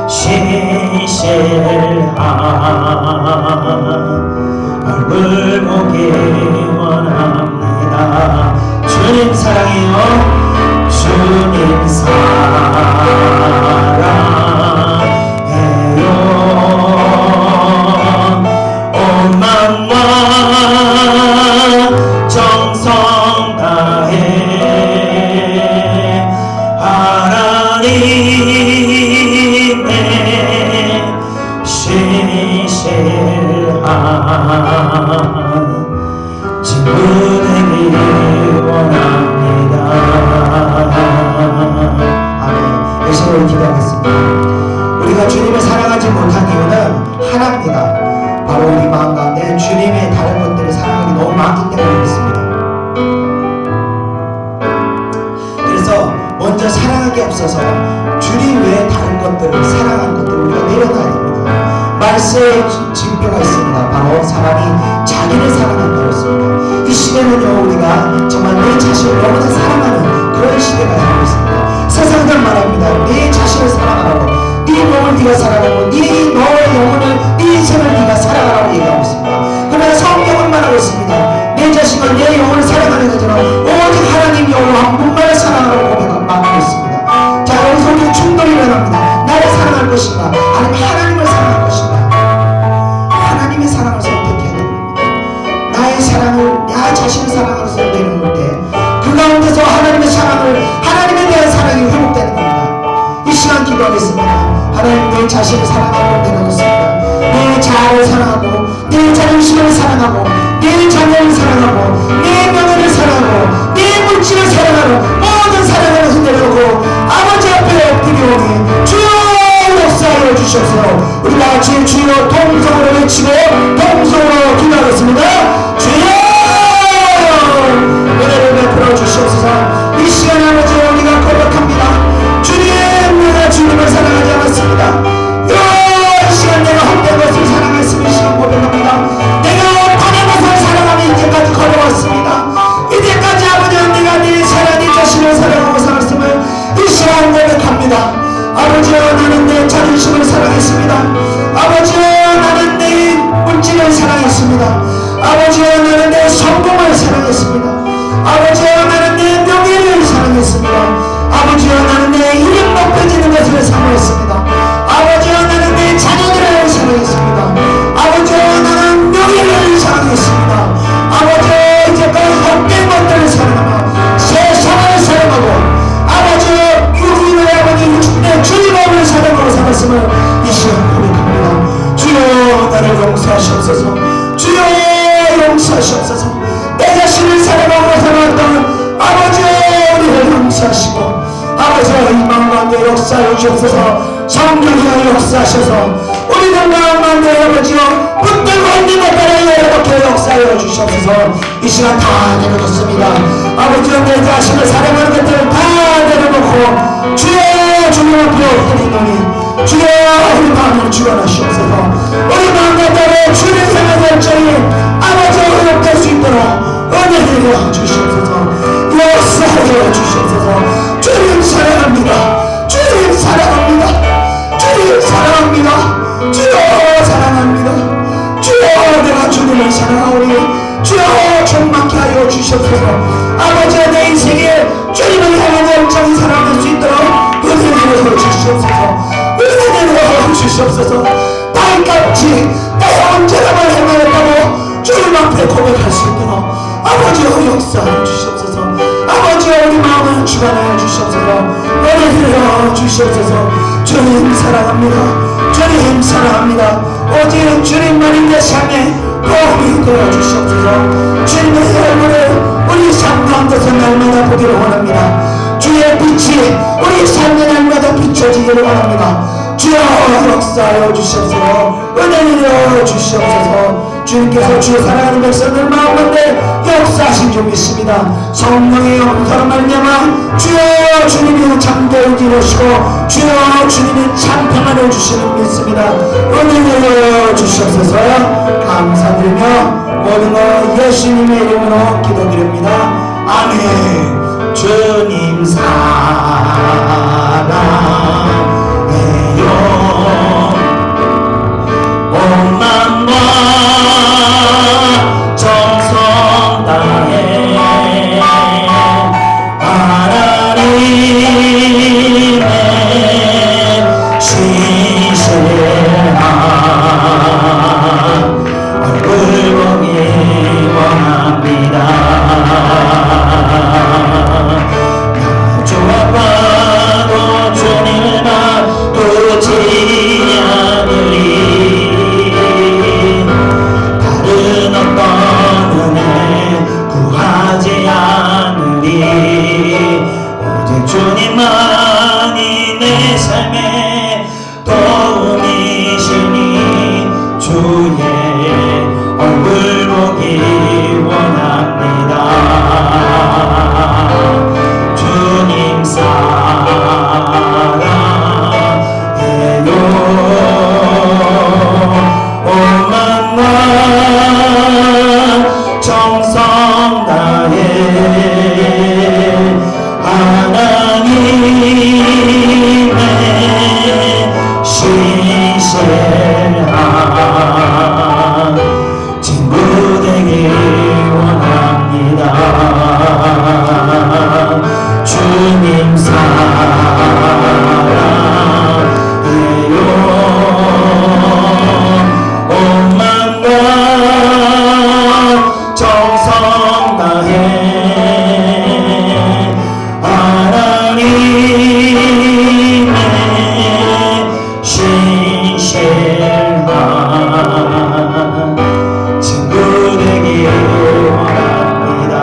신실한 얼굴 보기 원합니다. 주님 사랑해요. 주님 사랑해요. 온 마음과 정성 다해 하나님의 신실한 친구 되기 원합니다.
아멘. 열심히 기도하겠습니다. 우리가 주님을 사랑하지 못한 이유는 하나입니다. 바로 우리 마음 가운데 주님의 다른 것들을 사랑하기 너무 많기 때문에 그렇습니다. 그래서 먼저 사랑하기 없어서 주님 외에 다른 것들을 사랑하는 것들을 우리가 내려놔야 됩니다. 말세에 징표가 있습니다. 바로 사람이 자기를 사랑한다고 했습니다. 이 시대는요, 우리가 정말 내 자신을 너무나 사랑하는 그런 시대가 되고 있습니다. 세상은 말합니다. 내 자신을 사랑하라고, 네 몸을 네가 사랑하고, 네 너의 영혼을, 네 인생을 네가 사랑하라고 얘기하고 있습니다. 그러나 성경은 말하고 있습니다. 내 자신과 내 영혼을 사랑하는 것처럼 오직 하나님 영혼 한 분만을 사랑하라고 고백하고 있습니다. 자, 여기서 우리 충돌이 일어납니다. 나를 사랑할 것인가, 아니면 하나님을 사랑할 것인가? 하나님의 사랑을 선택해야 됩니다. 나의 사랑을, 나 자신의 사랑을 선택할 때 그 가운데서 하나님의 사랑을, 하나님에 대한 사랑이 회복되는 겁니다. 이 시간 기도하겠습니다. 하나님, 내 자신을 사랑하고 내려놓습니다. 내 자아를 사랑하고, 내 자존심을 사랑하고, 내 자녀를 사랑하고, 내 명예를 사랑하고, 내 물질을 사랑하는 모든 사랑을 내려놓고 아버지 앞에 엎드리오니 주여 역사하여 주시옵소서. 우리 같이 주여 동성으로 외치고 동성으로 기도하겠습니다. 주여 은혜를 베풀어 주시옵소서. 이 시간에 아버지 우리가 고백합니다. 주님, 내가 주님을 사랑하지 않았습니다. 이 시간 내가 헛된 것을 사랑했으면 이 시간 고백합니다. 내가 다른 것을 사랑하며 이제까지 걸어왔습니다. 이제까지 아버지 내가 네 사랑, 네 자신을 사랑하고 살았음을 이 시간 고백합니다. 아버지여, 나는 내 자존심을 사랑했습니다. 아버지여, 나는 내 물질을 사랑했습니다. 아버지여, 나는 내 성공을 사랑했습니다. 아버지여, 나는 내 명예를 사랑했습니다. 아버지여, 나는 내 이름 높여지는 것을 사랑했습니다. 아버지여, 나는 내 자녀들을 사랑했습니다. 아버지여, 나는 명예를 사랑했습니다. 아버지여, 이제까지 헛된 것들을 사랑하며 세상을 사랑하고 아버지여, 유기를 아버지 내 주님을 사랑하고 살았음을 이 시간 고백합니다. 주여, 나를 용서하시옵소서. 주여, 용서하시옵소서. 내 자신을 사랑하고 살았던 아버지여, 우리를 용서하시고 아버지여, 이 마음 가운데 역사하여 주옵소서. 성령이여 역사하셔서 우리들 마음 가운데 아버지여 붙들고 있는 것들을 이렇게 역사하여 주시옵소서. 이 시간 다 내려놓습니다. 아버지여, 내 자신을 사랑하는 것들을 다 내려놓고 주여 주님 앞에 엎드리노니 주여 우리 마음을 주관하시옵소서. 우리 마음 가운데 주님 생활 결정이 아버지여 회복될 수 있도록 은혜를 주시옵소서. 역사하여 주시옵소서. 주님 사랑합니다. 주님 사랑합니다. 주님 사랑합니다. 주여 사랑합니다. 주여, 내가 주님을 사랑하오니 주여 충만케 하여 주시옵소서. 아버지, 내 인생에 주님을 향한 열정이 살아날 수 있도록 은혜를 주시옵소서. 은혜를 주시옵소서. 달같이 내가 언제나 말 행하였다고 주님 앞에 고백할 수 있도록 아버지여 역사해 주시옵소서. 주관하여 주시옵소서. 은혜를 주시옵소서. 주님 사랑합니다. 주님 사랑합니다. 오직 주님만이 내 삶에 도움이 되어 주시옵소서. 주님의 얼굴을 우리 삶 가운데서 날마다 보기를 원합니다. 주의 빛이 우리 삶의 날마다 비춰지기를 원합니다. 주여 역사하여 주시옵소서. 은혜를 주시옵소서. 주님께서 주의 사랑하는 백성들 마음가운데 역사하신 줄 믿습니다. 성령의 영사로 말미암아 주여 주님이 잠들게 이루시고 주여 주님이 참 평안을 주시는 믿습니다. 은혜를 주시옵소서. 감사드리며 모든 것 예수님의 이름으로 기도드립니다. 아멘. 주님 사랑해요. 온 마음과 정성 다해 하나님의 신실한 얼굴 보기 원합니다. 나 좋아봐도 주님만 두지 않으리. 다른 어떤 은혜 구하지 않으리. 오직 주님만이 내 삶의 도움이시니 주의 얼굴 보기 원합니다. 주님 사랑해요. 온 마음과 정성 다해 하나님의 신실한 친구 되길 원합니다. 주님 사랑해요. 온 마음과 정성 다해 하나님의 신실한 친구 되길 원합니다.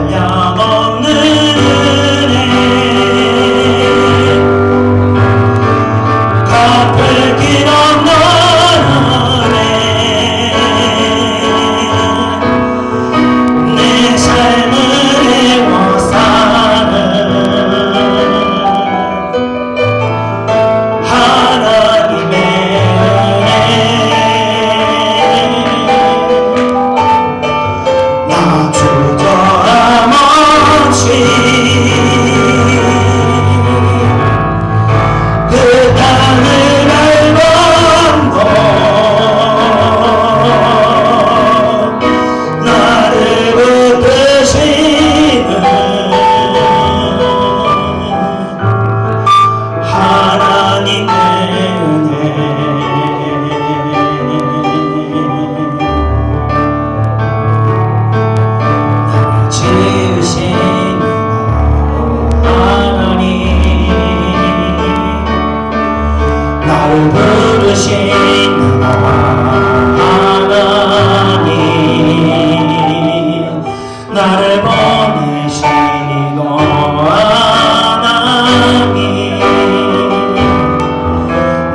한량없는 은혜 갚을 길 없는 은혜 내 삶을 애워사는 하나님의 나 주저함 없이 그 땅을 밟아도 나를 붙드시는 하나님의 은혜 나를 지으신 하나님 나를 부르신 하나님 나를 보내신 이도 하나님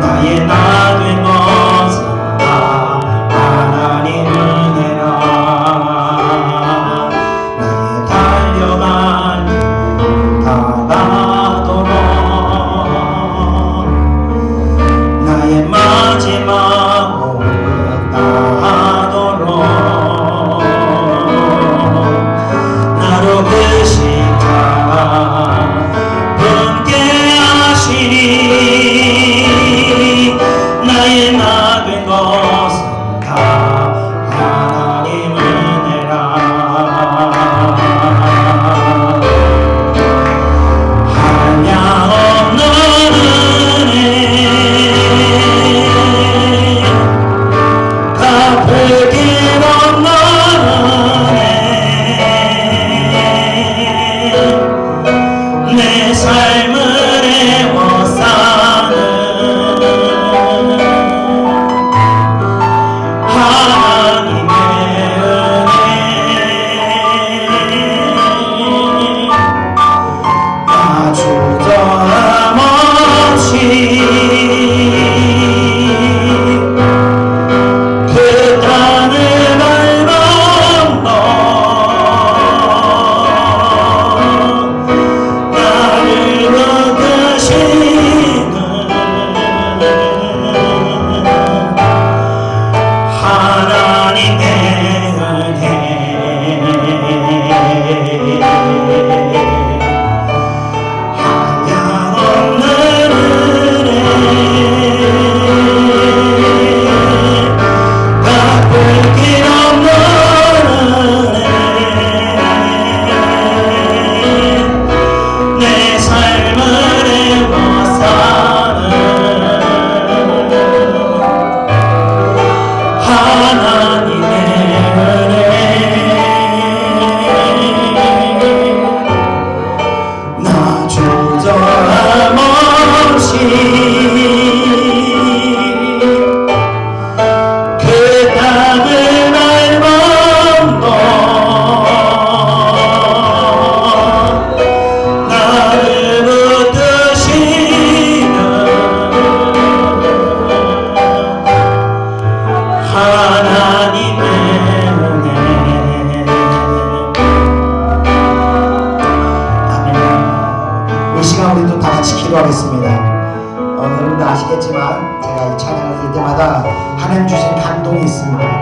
나의 나 된 것은 다 하나님 은혜라. 나의 달려간 다 가도록 나의 마지막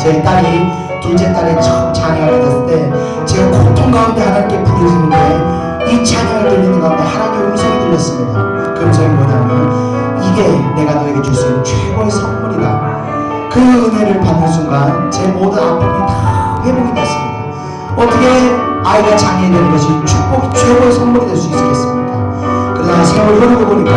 제 딸이 둘째 딸이 처음 찬양을 받았을 때 제가 고통 가운데 하나님께 부르짖는데 이 찬양을 들리는 가운데 하나님의 음성이 들렸습니다. 그 음성이 뭐냐면 이게 내가 너에게 줄 수 있는 최고의 선물이다. 그 은혜를 받는 순간 제 모든 아픔이 다 회복이 됐습니다. 어떻게 아이가 장애인 되는 것이 축복이 최고의 선물이 될 수 있겠습니까? 그러나 세월이 흐르고 보니까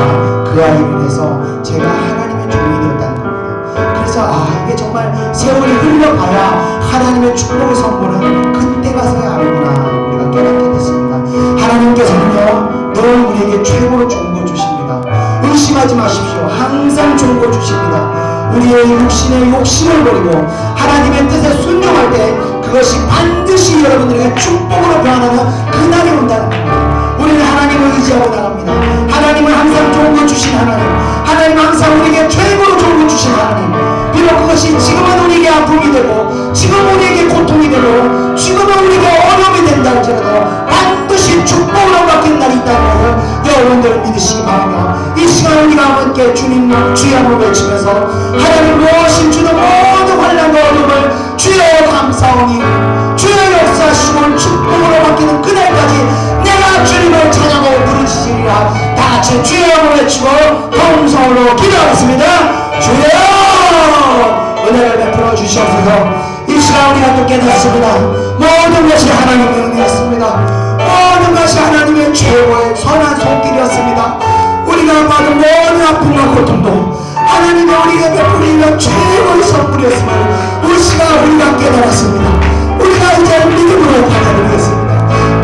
그 아이로 인해서 제가 하나님의 종이 되었다는 겁니다. 그래서 이게 정말 세월이 흘러가야 하나님의 축복의 선물은 그때 가서야 알구나 우리가 깨닫게 됐습니다. 하나님께서는요 늘 우리에게 최고로 좋은 거 주십니다. 의심하지 마십시오. 항상 좋은 거 주십니다. 우리의 육신의 욕심을 버리고 하나님의 뜻에 순종할 때 그것이 반드시 여러분들에게 축복으로 변하는 그날이 온다는 겁니다. 우리는 하나님을 의지하고 나갑니다. 하나님은 항상 좋은 거 주신 하나님, 하나님은 항상 우리에게 최고로 좋은 거 주신 하나님. 비록 그것이 지금은 우리에게 아픔이 되고 지금은 우리에게 고통이 되고 지금은 우리에게 어려움이 된다 할지라도 반드시 축복으로 바뀐 날이 있다는 것을 여러분들 믿으시기 바라며 이 시간 우리가 함께 주님 주의 한번 외치면서 하나님 무엇인 주는 모든 환난과 어려움을 주여 감사오니 주여 역사하시고 축복으로 바뀌는 그날까지 내가 주님을 찬양하고 부르짖으리라. 다같이 주여 한번 외치고 동성으로 기도하겠습니다. 주여 은혜를 베풀어 주시옵소서. 이 시간 우리가 또 깨닫습니다. 모든 것이 하나님의 은혜였습니다. 모든 것이 하나님의 최고의 선한 손길이었습니다. 우리가 받은 모든 아픔과 고통도 하나님의 우리에게 베풀리는 최고의 선물이었음을 이 시간 우리가 깨달았습니다. 우리가 이제 믿음으로 받아들이겠습니다.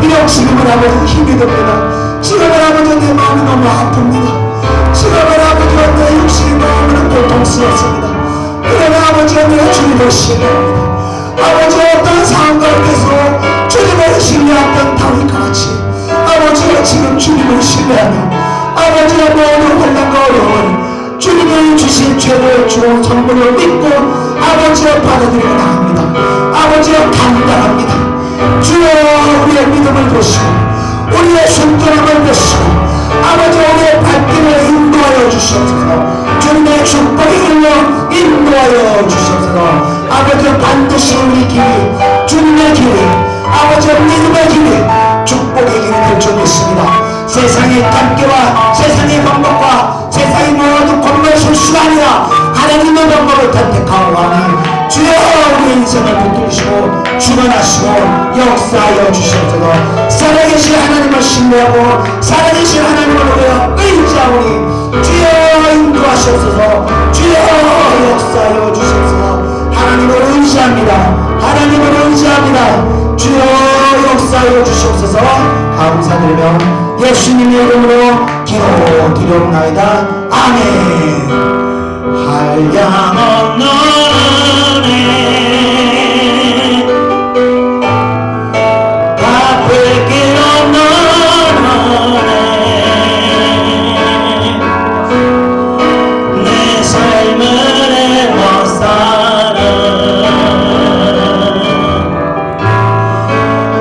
비록 지금은 아버지 힘이 듭니다. 지금은 아버지 내 마음이 너무 아픕니다. 지금은 아버지 내 육신이 너무나 고통스럽습니다. 그러나 아버지 내가 주님을 신뢰합니다. 아버지 어떤 상황 가운데서 주님을 신뢰했던 다윗과 같이 아버지가 지금 주님을 신뢰하며 아버지의 모든 환난과 어려움을 주님이 주신 죄를 주어 선물을 믿고 아버지를 받아들이고 나갑니다. 아버지를 감당합니다. 주여 우리의 믿음을 보시고 우리의 순전함을 보시고 아버지 우리의 발길을 인도하여 주시옵소서. 주님의 축복이 흘러 인도하여 주시옵소서. 아버지 반드시 우리 길이 주님의 길이 아버지 믿음의 길이 축복의 길이 될 줄 믿습니다. 세상의 단계와 세상의 방법과 세상의 모든 권고의 실수가 아니라 하나님의 방법을 선택하고 하니 주여 우리 인생을 붙드시고 주관하시고 역사하여 주시옵소서. 살아계신 하나님을 신뢰하고 살아계신 하나님을 우리가 의지하오니 주여 인도하시옵소서. 주여 역사하여 주시옵소서. 하나님을 의지합니다. 하나님을 의지합니다. 주여 역사하여 주시옵소서. 감사드리며 예수님의 이름으로 기도드리옵나이다. 아멘. 한량없는 은혜 갚을 길 없는 은혜 내 삶을 애워싸는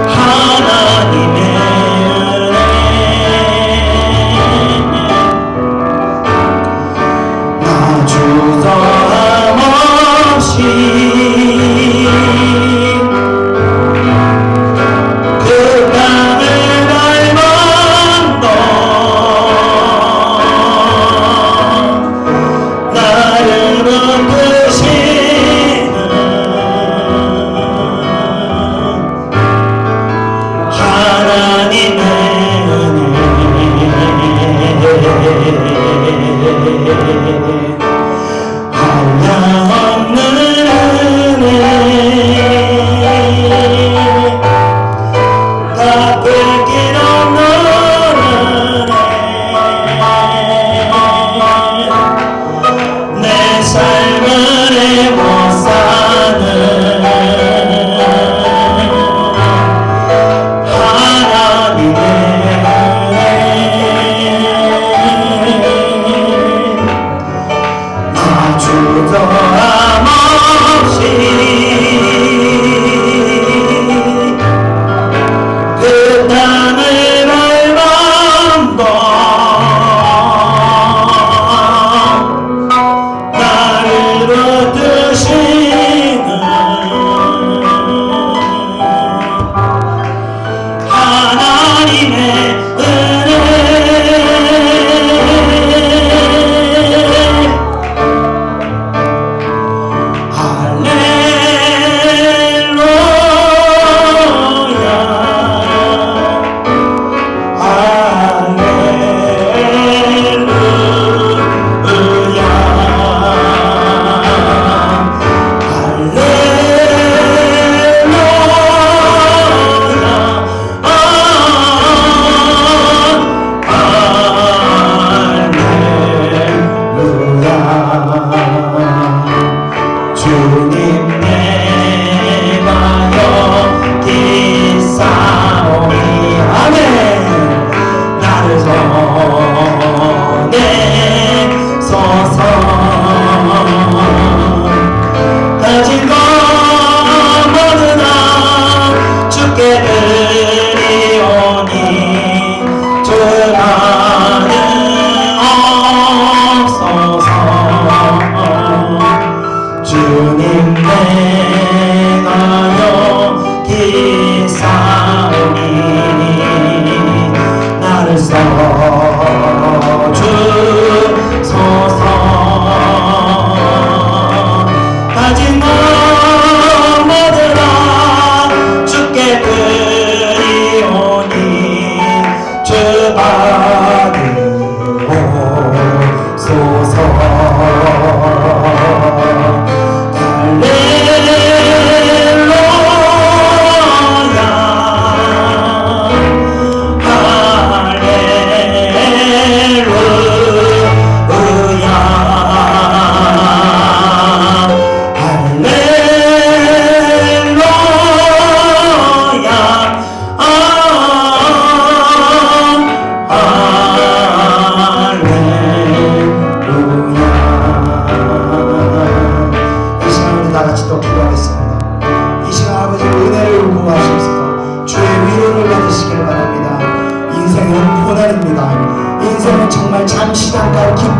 하나님의 나 주저함 없이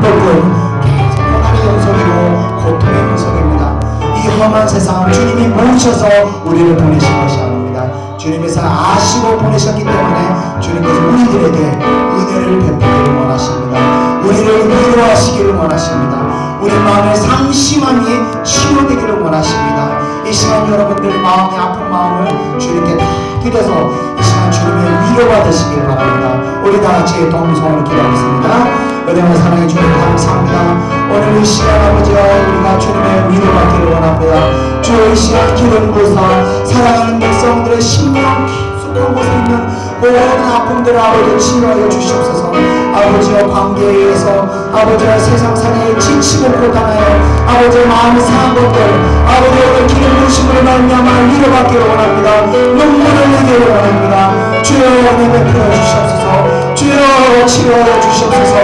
불법은 계속 고난의 연속이고 고통의 연속입니다. 이 험한 세상 주님이 모셔서 우리를 보내신 것이 아닙니다. 주님께서 아시고 보내셨기 때문에 주님께서 우리들에게 은혜를 베푸기를 원하십니다. 우리를 위로하시기를 원하십니다. 우리 마음의 상심함이 치유되기를 원하십니다. 이 시간 여러분들의 마음의 아픈 마음을 주님께 다 드려서 이 시간 주님의 위로가 되시길 바랍니다. 우리 다 같이 동성으로 기도하겠습니다. 은혜와 사랑의 주님 감사합니다. 오늘 이 시간 아버지와 우리가 주님의 위로받기를 원합니다. 주의 이 시간 기름 부어서 사랑하는 백성들의 심령 깊숙한 곳에 있는 모든 아픔들을 아버지 치유하여 주시옵소서. 아버지와 관계에 의해서 아버지와 세상살이에 지치고 고단하여 아버지의 마음이 상한 것들 아버지의 기름 부으심으로 말미암아 위로받기를 원합니다. 눈물을 흘리기를 원합니다. 주여 은혜 베풀어 주시옵소서. 주여 치료하여 주시옵소서.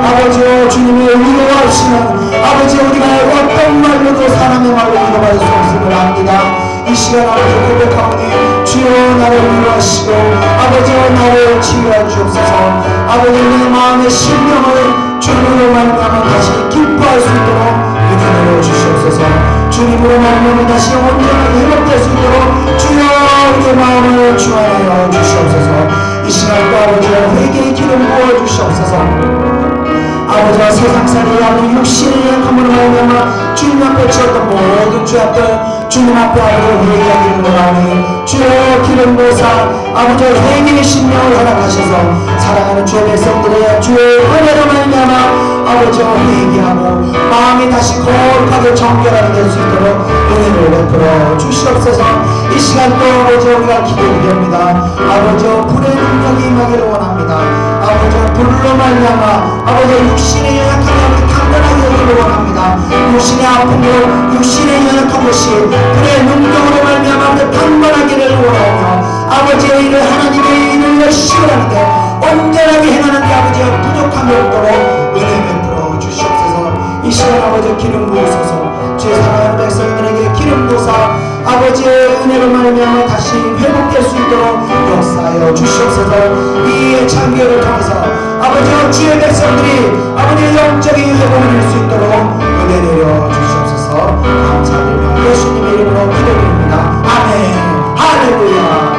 아버지여 주님의 위로하시는 아버지 우리가 어떤 말로도 사람의 말로 위로받을 수 없음을 압니다. 이 시간 아버지 고백하오니 주여 나를 위로하시고 아버지여 나를 치유하여 주옵소서. 아버지 내 마음의 심령을 주님으로 말미암아 다시 기뻐할 수 있도록 은혜 내려 주시옵소서. 주님으로 말미암아 다시 온전하게 회복될 수 있도록 주여 우리의 마음을 주관하여 주시옵소서. 이 시간도 아버지여 회개의 기름 부어 주시옵소서. 아버지와 세상살이 아버지 육신의 약함으로 말미암아 주님 앞에 지었던 모든 죄악들 주님 앞에 아버지 회개하기를 원하니 주여 기름 부어사 아버지 회개의 심령을 허락하셔서 사랑하는 주의 백성들의 주의 은혜로 말미암아 아버지와 회개하고 마음이 다시 거룩하게 정결하게 될 수 있도록 은혜를 베풀어 주시옵소서. 이 시간 또 아버지 우리가 기도드립니다. 아버지 불의 능력이 임하기를 원합니다. 아버지 불로 말미암아 아버지 육신의 연약함을 강건하게 여기를 원합니다. 육신의 아픔으로 육신의 연약한 것이 불의 능력으로 말미암아 강건하기를 원하며 아버지의 일을 하나님의 일을 열심히 하는데 온전하게 행하는데 아버지의 부족함이 없도록 은혜 베풀어 주시옵소서. 이 시간 아버지 기름 부으소서. 주의 사랑하는 백성들에게 기름 부으사 아버지의 은혜로 말미암아 다시 회복될 수 있도록 역사하여 주시옵소서. 이 참교회를 통해서 아버지와 주의 백성들이 아버지의 영적인 회복을 이룰 수 있도록 은혜 내려 주시옵소서. 감사드리며 예수님의 이름으로 기도드립니다. 아멘. 할렐루야.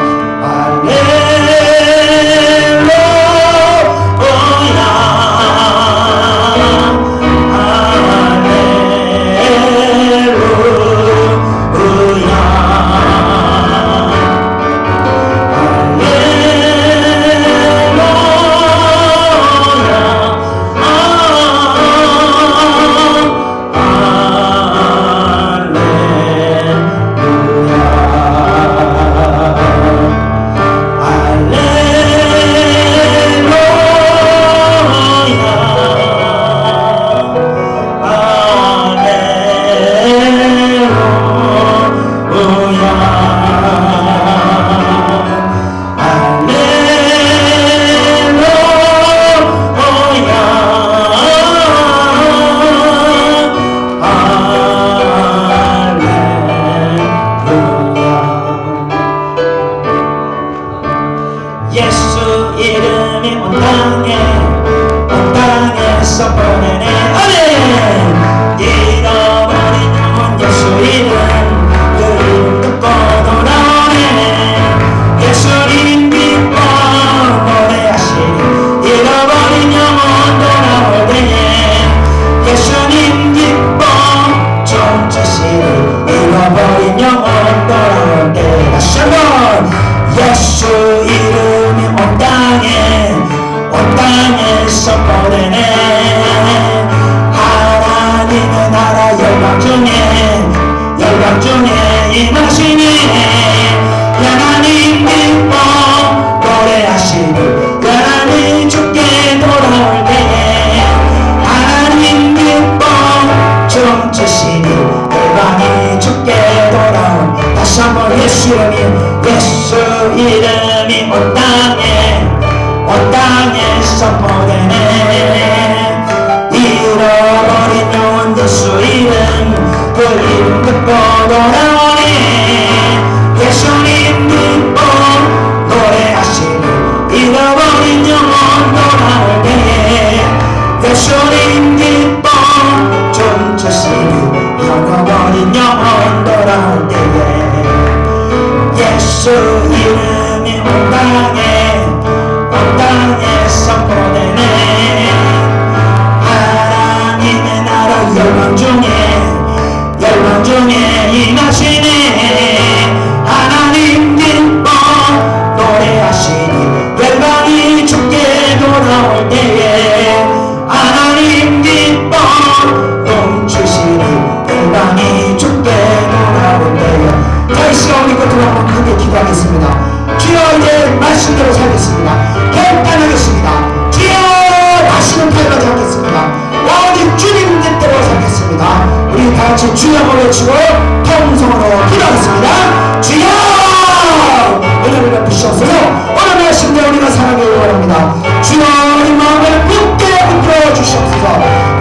잃어버린 영혼 돌아올 때 예수님 기뻐 예수 이름이 온 땅에 선포되네. 하나님의 나라 열방 중에 임하시네. 하나님 기뻐 노래하시니 열방이 주께 돌아올 때에 하나님 기뻐 춤추시니 열방이 주께 돌아올 때에. 자, 이 시간 우리 끝으로 한번 크게 기도하겠습니다. 주여, 이제 말씀대로 살겠습니다. 결단하겠습니다. 주여, 다시는 탈하지 않겠습니다. 오직 주님 뜻대로 살겠습니다. 우리 다같이 주여를 외치고 통성으로 기도하겠습니다. 주여, 은혜를 베푸시옵소서. 오늘 말씀대로 우리가 살아가길 원합니다. 주여, 우리 마음을 굳게 흔들어 주시옵소서.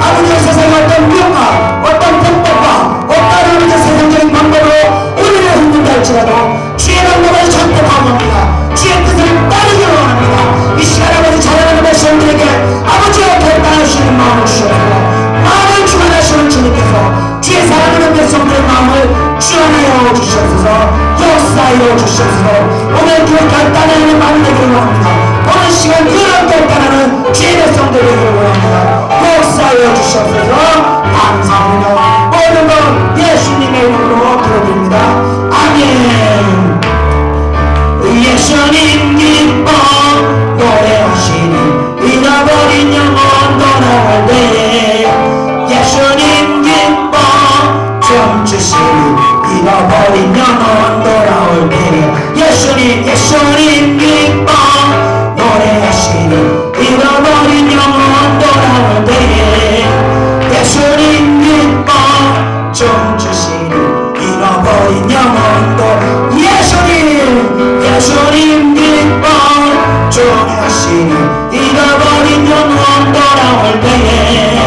아버지의 세상의 어떤 미움과 어떤 불법과 어떤 아버지의 세상적인 방법으로 우리를 흔든다 할지라도 주의 방법을 절대 방어합니다. 주의 뜻을 따르기를 원합니다. 이 시간 아버지 자라나는 백성들에게 아버지가 결단하시는 마음을 주시옵소서. 마음을 주관하시는 주님께서 주의 사랑하는 백성들의 마음을 주관하여 주시옵소서. 역사하여 주시옵소서. 오늘 그 결단하는 마음 되기를 원합니다. 오늘 시간 그런 결단하는 주의 백성들 되기를 원합니다. 역사하여 주시옵소서. 감사합니다. 모든 것 예수님의 이름으로 기도드립니다. 아멘. 예수님 기뻐 노래하시니 잃어버린 영혼 돌아올 때에 예수님 기뻐 춤추시니 잃어버린 영혼 돌아올 때에 예수님 기뻐 노래하시니 잃어버린 영혼 돌아올 때에 예수님 기뻐 춤추시니 잃어버린 영혼도 예수님 기뻐 춤추시니 잃어버린 영혼 돌아올 때에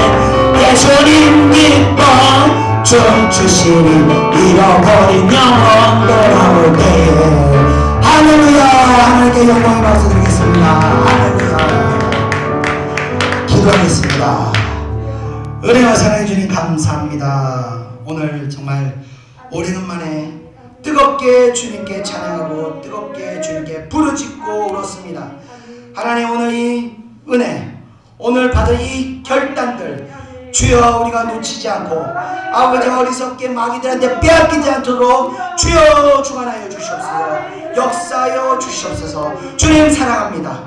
예수님 기뻐 춤추시니 잃어버린 영혼 돌아올 때에. 할렐루야. 하나님께 영광의 박수 드리겠습니다. 할렐루야. 기도하겠습니다. 은혜와 사랑해 주님 감사합니다. 오늘 정말 오래간만에 뜨겁게 주님께 찬양하고 뜨겁게 주님께 부르짖고 울었습니다. 하나님, 오늘 이 은혜, 오늘 받은 이 결단들 주여 우리가 놓치지 않고 아버지 어리석게 마귀들한테 빼앗기지 않도록 주여 주관하여 주시옵소서. 역사하여 주시옵소서. 주님 사랑합니다.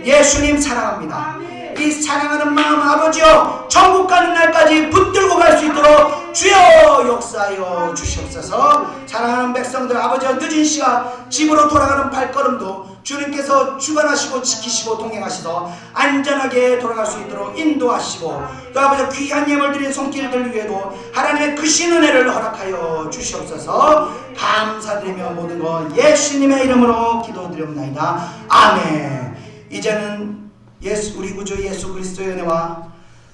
예수님 사랑합니다. 이 사랑하는 마음 아버지여 천국 가는 날까지 붙들고 갈 수 있도록 주여 역사하여 주시옵소서. 사랑하는 백성들 아버지여 늦은 시간 집으로 돌아가는 발걸음도 주님께서 주관하시고 지키시고 동행하시서 안전하게 돌아갈 수 있도록 인도하시고 또 아버지 귀한 예물 드린 손길들 위에도 하나님의 크신 은혜를 허락하여 주시옵소서. 감사드리며 모든 것 예수님의 이름으로 기도드리옵나이다. 아멘. 이제는 우리 구주 예수 그리스도의 은혜와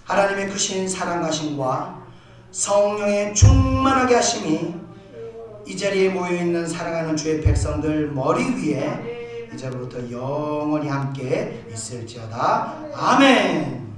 하나님의 크신 사랑하심과 성령의 충만하게 하심이 이 자리에 모여있는 사랑하는 주의 백성들 머리 위에 이제부터 영원히 함께 있을지어다. 아멘.